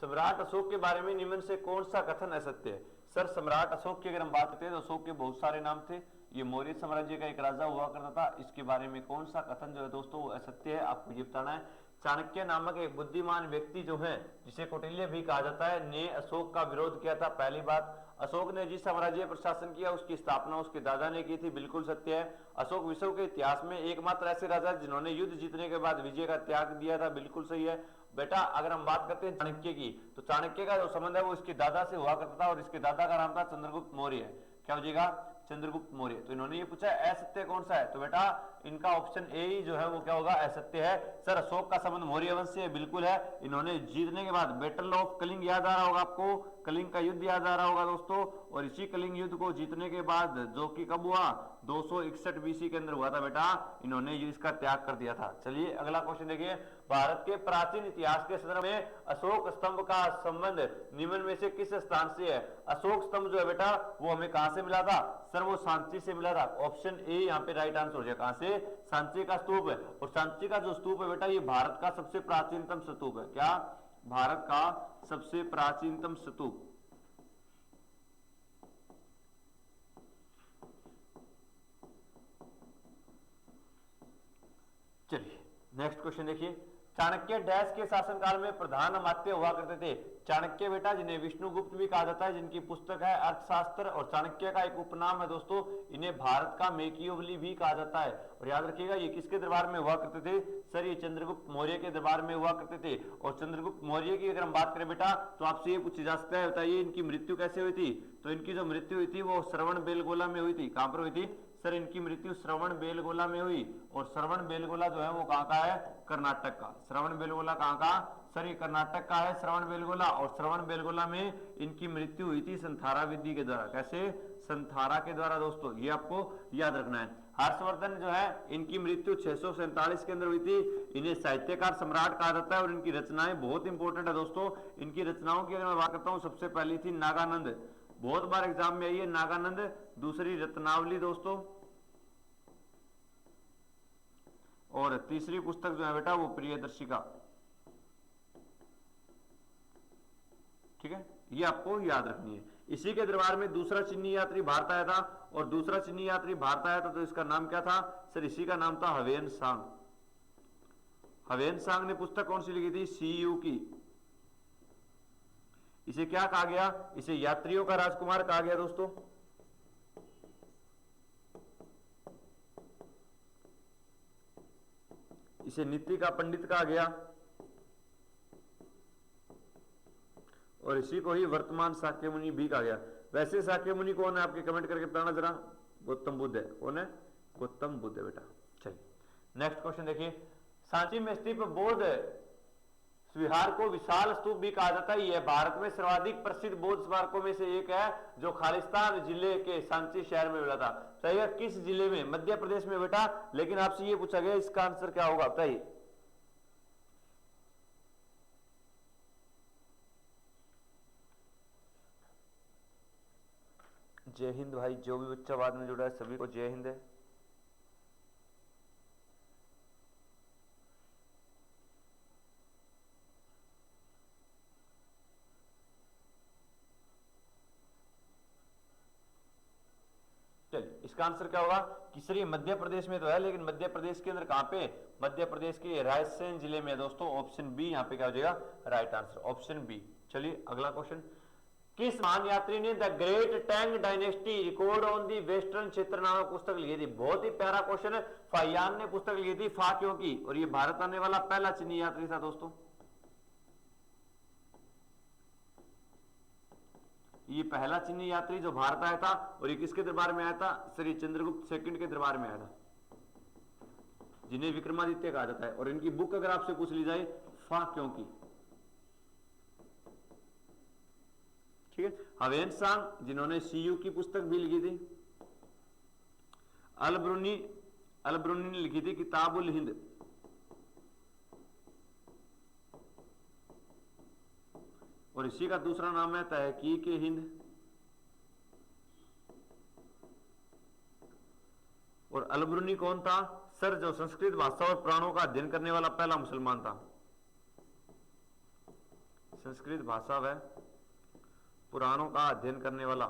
S1: सम्राट अशोक के बारे में निम्न से कौन सा कथन असत्य है? सर सम्राट अशोक की अगर हम बात करते हैं तो अशोक के बहुत सारे नाम थे, ये मौर्य साम्राज्य का एक राजा हुआ करता था। इसके बारे में कौन सा कथन जो है दोस्तों वो असत्य है? आपको ये बताना है। चाणक्य नामक एक बुद्धिमान व्यक्ति जो है, जिसे कौटिल्य भी कहा जाता है, ने अशोक का विरोध किया था। पहली बात, अशोक ने जिस साम्राज्य प्रशासन किया उसकी स्थापना उसके दादा ने की थी, बिल्कुल सत्य है। अशोक विश्व के इतिहास में एकमात्र ऐसे राजा जिन्होंने युद्ध जीतने के बाद विजय का त्याग दिया था, बिल्कुल सही है। बेटा अगर हम बात करते हैं चाणक्य की, तो चाणक्य का जो संबंध है वो इसके दादा से हुआ करता था, और इसके दादा का नाम था चंद्रगुप्त मौर्य। क्या हो जाएगा? चंद्रगुप्त मौर्य। तो इन्होंने ये पूछा असत्य कौन सा है, तो बेटा इनका ऑप्शन ए ही जो है वो क्या होगा? असत्य है। सर अशोक का संबंध मौर्य वंश से बिल्कुल है। इन्होंने जीतने के बाद बैटल ऑफ कलिंग याद आ रहा होगा आपको, कलिंग का युद्ध याद आ रहा होगा दोस्तों, और इसी कलिंग युद्ध को जीतने के बाद जो कि कब हुआ? 261 बीसी के अंदर हुआ था बेटा, इन्होंने इसका त्याग कर दिया था। चलिए अगला क्वेश्चन देखिए, भारत के प्राचीन इतिहास के संदर्भ में अशोक स्तंभ का संबंध निम्न में से किस स्थान से है? अशोक स्तंभ जो है बेटा वो हमें कहां से मिला था? सर वो सांची से मिला था। ऑप्शन ए यहाँ पे राइट आंसर हो जाएगा। कहां से? सांची का स्तूप है, और सांची का जो स्तूप है बेटा ये भारत का सबसे प्राचीनतम स्तूप है। क्या? भारत का सबसे प्राचीनतम स्तूप। चलिए नेक्स्ट क्वेश्चन देखिए, चाणक्य डैश के शासनकाल में प्रधान अमात्य हुआ करते थे? चाणक्य बेटा जिन्हें विष्णुगुप्त भी कहा जाता है, जिनकी पुस्तक है अर्थशास्त्र, और चाणक्य का एक उपनाम है दोस्तों, इन्हें भारत का मेकियावेली भी कहा जाता है। और याद रखिएगा ये किसके दरबार में हुआ करते थे? सर ये चंद्रगुप्त मौर्य के दरबार में हुआ करते थे। और चंद्रगुप्त मौर्य की अगर हम बात करें बेटा, तो आपसे ये पूछा जा सकता है, बताइए इनकी मृत्यु कैसे हुई थी? तो इनकी जो मृत्यु हुई थी वो श्रवण बेलगोला में हुई थी। कहां पर हुई थी? सर इनकी मृत्यु श्रवण बेलगोला में हुई, और श्रवण बेलगोला जो है वो कहां का है? कर्नाटक का। श्रवण बेलगोला कहां का? सर ये कर्नाटक का है श्रवण बेलगोला, और श्रवण बेलगोला में इनकी मृत्यु हुई थी संथारा विधि के द्वारा। कैसे? संथारा के द्वारा दोस्तों, ये आपको याद रखना है। हर्षवर्धन जो है इनकी मृत्यु 647 के अंदर हुई थी। इन्हें साहित्यकार सम्राट कहा जाता है, और इनकी रचनाएं बहुत इंपॉर्टेंट है दोस्तों। इनकी रचनाओं की अगर मैं बात करता हूं, सबसे पहली थी नागानंद, बहुत बार एग्जाम में आई है नागानंद। दूसरी रत्नावली दोस्तों, और तीसरी पुस्तक जो है बेटा वो प्रियदर्शिका। ठीक है, ये आपको याद रखनी है। इसी के दरबार में दूसरा चीनी यात्री भारत आया था, और दूसरा चीनी यात्री भारत आया था तो इसका नाम क्या था? सर इसी का नाम था हवेन सांग। हवेन सांग ने पुस्तक कौन सी लिखी थी? सीयू की। इसे क्या कहा गया? इसे यात्रियों का राजकुमार कहा गया दोस्तों। इसे नीति का पंडित कहा गया, और इसी को ही वर्तमान शाक्य मुनि भी कहा गया। वैसे शाक्य मुनि कौन है आपके कमेंट करके बताना जरा। गौतम बुद्ध है। कौन है? गौतम बुद्ध है बेटा। चलिए नेक्स्ट क्वेश्चन देखिए, सांची में स्थित बौद्ध विहार को विशाल स्तूप भी कहा जाता है। यह भारत में सर्वाधिक प्रसिद्ध बौद्ध स्मारकों में से एक है, जो खालिस्तान जिले के सांची शहर में मिला था। बताइए किस जिले में? मध्य प्रदेश में बेटा। लेकिन आपसे ये पूछा गया इसका आंसर क्या होगा, बताइए। जय हिंद भाई, जो भी बच्चा बाद में जुड़ा है सभी को जय हिंद है। चलिए इसका आंसर क्या होगा? किसरी मध्य प्रदेश में तो है, लेकिन मध्य प्रदेश के अंदर कहां पे? मध्य प्रदेश के रायसेन जिले में दोस्तों। ऑप्शन बी यहाँ पे क्या हो जाएगा? Right answer, option B. चलिए अगला क्वेश्चन, किस महान यात्री ने the great Tang dynasty record on the western क्षेत्र नामक पुस्तक लिखी थी? बहुत ही प्यारा क्वेश्चन है। फाहियान ने पुस्तक लिखी थी फा क्यों की, और ये भारत आने वाला पहला चीनी यात्री था दोस्तों। ये पहला चीनी यात्री जो भारत आया था, और ये किसके दरबार में आया था? श्री चंद्रगुप्त सेकंड के दरबार में आया था, जिन्हें विक्रमादित्य कहा जाता है। और इनकी बुक अगर आपसे पूछ ली जाए, फा क्यों की। ठीक है, हवेन सांग जिन्होंने सीयू की पुस्तक भी लिखी थी। अलब्रुनी ने लिखी थी किताबुल हिंद। और इसी का दूसरा नाम है तहकीक हिंद। और अलब्रुनी कौन था? सर जो संस्कृत भाषा और पुराणों का अध्ययन करने वाला पहला मुसलमान था। संस्कृत भाषा व पुराणों का अध्ययन करने वाला।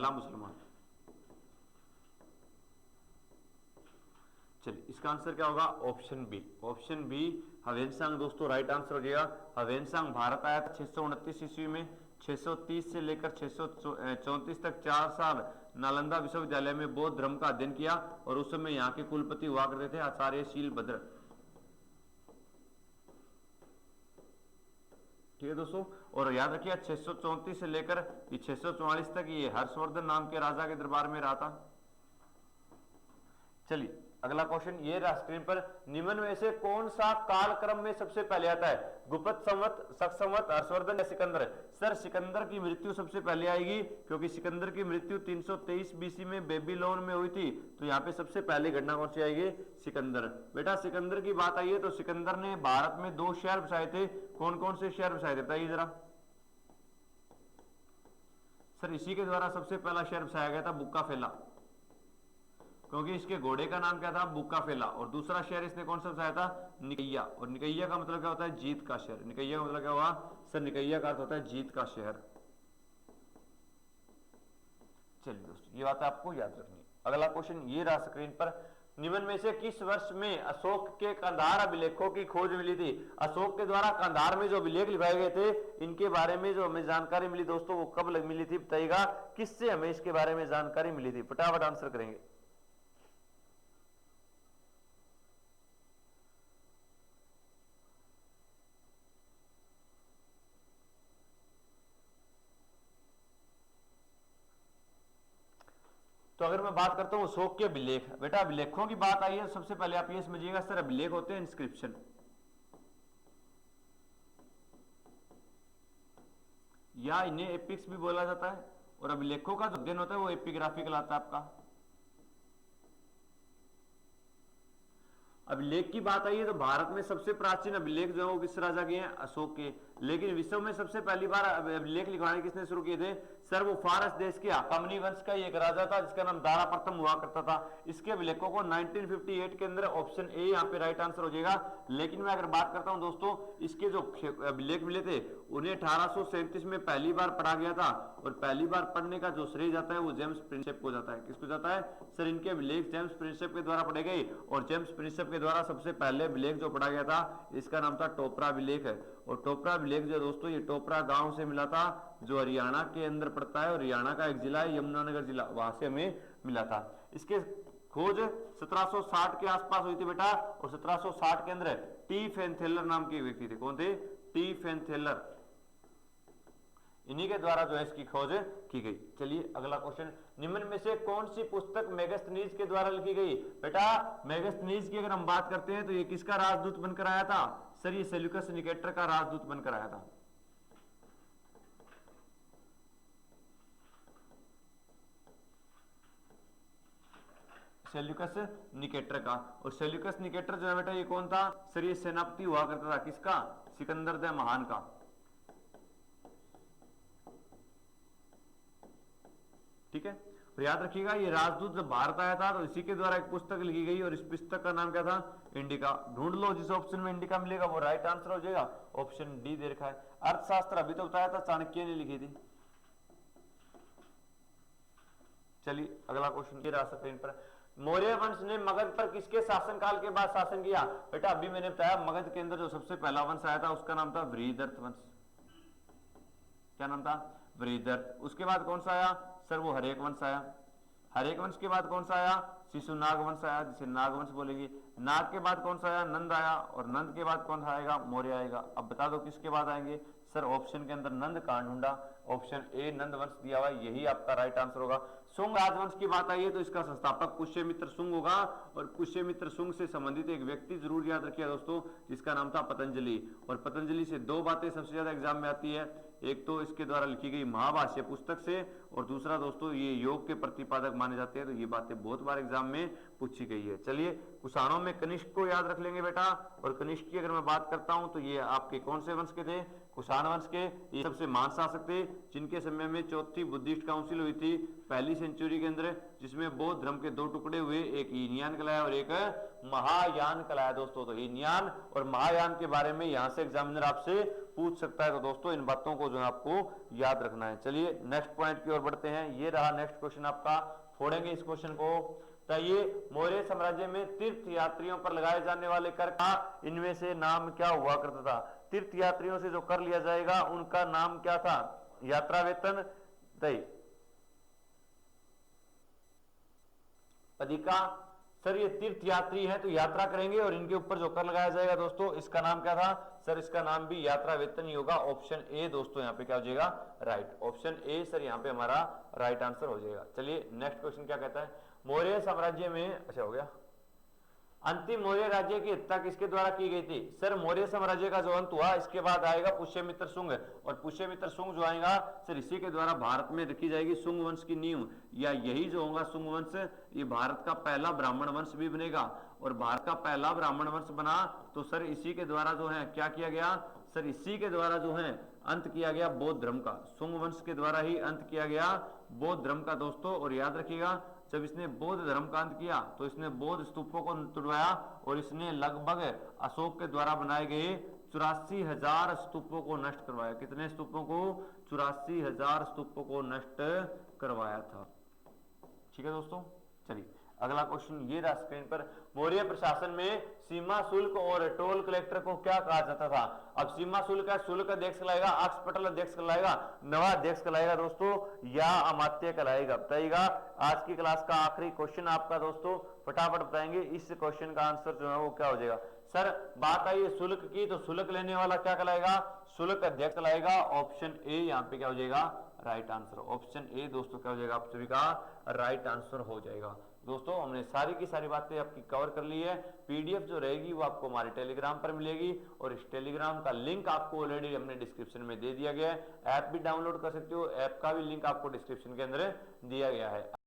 S1: पहला मुसलमान। चलिए इसका आंसर क्या होगा, option B. Option B Hiuen Tsang दोस्तों राइट आंसर हो जाएगा। ह्वेनसांग भारत आया था 629 ईस्वी में। 630 से लेकर 634 तक 4 साल नालंदा विश्वविद्यालय में बौद्ध धर्म का अध्ययन किया और उस समय यहाँ के कुलपति हुआ करते थे आचार्य शीलभद्र। ठीक है दोस्तों, और याद रखिए 634 से लेकर 644 तक ये हर्षवर्धन नाम के राजा के दरबार में रहा था। चलिए अगला क्वेश्चन ये रहा स्क्रीन पर, निम्न में से कौन सा कालक्रम में सबसे पहले आता है, गुप्त संवत, शक संवत, हर्षवर्धन या सिकंदर। सर सिकंदर की मृत्यु सबसे पहले आएगी, क्योंकि सिकंदर की मृत्यु 323 बीसी में बेबीलोन में हुई थी, तो यहाँ पे सबसे पहले घटना कौन सी आएगी, सिकंदर। बेटा सिकंदर की बात आई है तो सिकंदर ने भारत में 2 शहर बसाए थे, कौन कौन से शहर बसाए थे बताइए जरा। सर इसी के द्वारा सबसे पहला शहर बसाया गया था बुक्का फेला, क्योंकि इसके घोड़े का नाम क्या था, बुक्का फेला। और दूसरा शहर इसने कौन सा बसाया था, निकैया। और निकैया का मतलब क्या होता है, जीत का शहर। निकैया का मतलब क्या हुआ सर, निकैया का अर्थ होता है जीत का शहर। चलिए दोस्तों ये बात आपको याद रखनी है। अगला क्वेश्चन ये रहा स्क्रीन पर, निम्न में से किस वर्ष में अशोक के कंधार अभिलेखों की खोज मिली थी। अशोक के द्वारा कंधार में जो अभिलेख लिखाए गए थे, इनके बारे में जो हमें जानकारी मिली दोस्तों वो कब मिली थी बताइएगा, किससे हमें इसके बारे में जानकारी मिली थी, फटाफट आंसर करेंगे। तो अगर मैं बात करता हूं अशोक के अभिलेख, बेटा अभिलेखों की बात आई है सबसे पहले आप ये समझिएगा सर, अभिलेख होते हैं इंस्क्रिप्शन, या इन्हें एपिक्स भी बोला जाता है। और अभिलेखों का जो अध्ययन होता है वो एपिग्राफी कहलाता है आपका। अभिलेख की बात आई है तो भारत में सबसे प्राचीन अभिलेख जो है वो किस राजा के हैं, अशोक के। लेकिन विश्व में सबसे पहली बार अभिलेख लिखवाने किसने शुरू किए थे, सर वो फारस देश के हाकमनी वंश का एक राजा था जिसका नाम दारा प्रथम हुआ करता था। इसके अभिलेखों को 1958 के अंदर ऑप्शन ए यहाँ पे राइट आंसर हो जाएगा। लेकिन मैं अगर बात करता हूं दोस्तों, इसके जो अभिलेख मिले थे उन्हें 1837 में पहली बार पढ़ा गया था, और पहली बार पढ़ने का जो श्रेय जाता है वो जेम्स प्रिंसेप को जाता है। किसको जाता है सर, इनके अभिलेख जेम्स प्रिंसेप के द्वारा पढ़े गए, और जेम्स प्रिंसेप के द्वारा सबसे पहले अभिलेख जो पढ़ा गया था इसका नाम था टोपरा अभिलेख है। और टोपरा अभिलेख जो दोस्तों ये टोपरा गांव से मिला था, जो हरियाणा के अंदर पड़ता है, और हरियाणा का एक जिला है यमुनानगर जिला, वहां से हमें मिला था। इसके खोज 1760 के आसपास हुई थी बेटा, और 1760 के अंदर टी फेनथेलर नाम के व्यक्ति थे। कौन थे, टी फेनथेलर, इन्हीं के द्वारा जो है इसकी खोज की गई। चलिए अगला क्वेश्चन, निम्न में से कौन सी पुस्तक मेगस्थनीज के द्वारा लिखी गई। बेटा मेगस्थनीज की अगर हम बात करते हैं तो ये किसका राजदूत बनकर आया था, सर ये सेल्यूकस निकेटर का राजदूत बनकर आया था। सेल्यूकस निकेटर का। और सेल्यूकस निकेटर जो है बेटा ये कौन था, सर ये सेनापति हुआ करता था किसका, सिकंदर द महान का। ठीक है, और याद रखिएगा ये राजदूत जब भारत आया था तो इसी के द्वारा एक पुस्तक लिखी गई, और इस पुस्तक का नाम क्या था, इंडिका। ढूंढ लो जिस ऑप्शन में इंडिका मिलेगा वो राइट आंसर हो जाएगा, ऑप्शन डी दे रखा है। अर्थशास्त्र अभी तो बताया था चाणक्य ने लिखी थी। चलिए अगला क्वेश्चन ये रहा स्क्रीन पर, मौर्य वंश ने मगध पर किसके शासनकाल के बाद शासन किया। बेटा अभी मैंने बताया मगध के अंदर जो सबसे पहला वंश आया था उसका नाम था वृहदर्थ वंश। क्या नाम था, वृहदर्थ। उसके बाद कौन सा आया सर, वो हरेक वंश आया। हरेक वंश के बाद कौन सा आया, शिशुनाग वंश आया, जिसे नाग वंश बोलेंगे। नाग के बाद कौन सा आया, नंद आया, और नंद के बाद कौन सा आएगा, मौर्य आएगा। अब बता दो किसके बाद आएंगे, सर ऑप्शन के अंदर नंद कांड ढूंढा, ऑप्शन ए नंद वंश दिया हुआ, यही आपका राइट आंसर होगा। शुंग राजवंश की बात आई है तो इसका संस्थापक पुष्यमित्र शुंग होगा, और पुष्यमित्र शुंग से संबंधित एक व्यक्ति जरूर याद रखिए दोस्तों जिसका नाम था पतंजलि। और पतंजलि से 2 बातें सबसे ज्यादा एग्जाम में आती है, एक तो इसके द्वारा लिखी गई महाभाष्य पुस्तक से, और दूसरा दोस्तों ये योग के प्रतिपादक माने जाते हैं, तो ये बातें बहुत बार एग्जाम में पूछी गई है। चलिए कुषाणों में कनिष्क को याद रख लेंगे बेटा, और कनिष्क की अगर मैं बात करता हूं तो ये आपके कौन से वंश के थे, कुषाण वंश के। ये सबसे महान शासक थे जिनके समय में 4थी बुद्धिस्ट काउंसिल हुई थी पहली सेंचुरी के अंदर, जिसमें बौद्ध धर्म के 2 टुकड़े हुए, एक हीनयान कहलाया और एक महायान कहलाया दोस्तों। तो हीनयान और महायान के बारे में यहां से एग्जामिनर आपसे पूछ सकता है। तो दोस्तों इन बातों को जो है आपको याद रखना है। चलिए नेक्स्ट पॉइंट की ओर बढ़ते हैं। ये रहा नेक्स्ट क्वेश्चन आपका, फोड़ेंगे इस क्वेश्चन को। बताइए मौर्य साम्राज्य में तीर्थ यात्रियों पर लगाए जाने वाले कर का इनमें से नाम क्या हुआ करता था? तीर्थ यात्रियों से जो कर लिया जाएगा उनका नाम क्या था? यात्रा वेतन, अधिका। सर ये तीर्थ यात्री हैं तो यात्रा करेंगे और इनके ऊपर जो कर लगाया जाएगा दोस्तों इसका नाम क्या था? सर इसका नाम भी यात्रा वेतन ही होगा। ऑप्शन ए दोस्तों यहाँ पे क्या हो जाएगा? राइट, ऑप्शन ए सर यहाँ पे हमारा राइट आंसर हो जाएगा। चलिए नेक्स्ट क्वेश्चन क्या कहता है? मौर्य साम्राज्य में, अच्छा हो गया, अंतिम मौर्य राज्य की हत्या किसके द्वारा की गई थी? सर मौर्य साम्राज्य का जो अंत हुआ इसके बाद आएगा पुष्यमित्र शुंग, और पुष्यमित्र शुंग जो आएगा सर इसी के द्वारा भारत में रखी जाएगी शुंग वंश की नींव, या यही जो होगा शुंग वंश, ये भारत का पहला ब्राह्मण वंश भी बनेगा। और भारत का पहला ब्राह्मण वंश बना तो सर इसी के द्वारा जो है क्या किया गया? सर इसी के द्वारा जो है अंत किया गया बौद्ध धर्म का, शुंग वंश के द्वारा ही अंत किया गया बौद्ध धर्म का दोस्तों। और याद रखिएगा जब इसने बौद्ध धर्म का अंत किया तो इसने बौद्ध स्तूपों को तुड़वाया और इसने लगभग अशोक के द्वारा बनाए गए 84,000 स्तूपों को नष्ट करवाया। कितने स्तूपों को? 84,000 स्तूपों को नष्ट करवाया था। ठीक है दोस्तों, चलिए अगला क्वेश्चन ये रहा स्क्रीन पर। मौर्य प्रशासन में सीमा शुल्क और टोल कलेक्टर को क्या कहा जाता था? अब सीमा शुल्क है, शुल्क अध्यक्ष कहलाएगा, अक्षपटल अध्यक्ष कहलाएगा, नवाध्यक्ष कहलाएगा दोस्तों, या अमात्य कहलाएगा? बताइएगा। आज की क्लास का आखिरी क्वेश्चन आपका दोस्तों, फटाफट बताएंगे इस क्वेश्चन का आंसर जो है वो क्या हो जाएगा। सर बात आई शुल्क की, तो शुल्क लेने वाला क्या कहलाएगा? शुल्क अध्यक्ष कहलाएगा। ऑप्शन ए यहाँ पे क्या हो जाएगा? Right answer. ऑप्शन ए दोस्तों क्या हो जाएगा? आप सभी का राइट आंसर हो जाएगा। दोस्तों हमने सारी की सारी बातें आपकी कवर कर ली है। पीडीएफ जो रहेगी वो आपको हमारे टेलीग्राम पर मिलेगी, और इस टेलीग्राम का लिंक आपको ऑलरेडी हमने डिस्क्रिप्शन में दे दिया गया है। ऐप भी डाउनलोड कर सकते हो, ऐप का भी लिंक आपको डिस्क्रिप्शन के अंदर दिया गया है।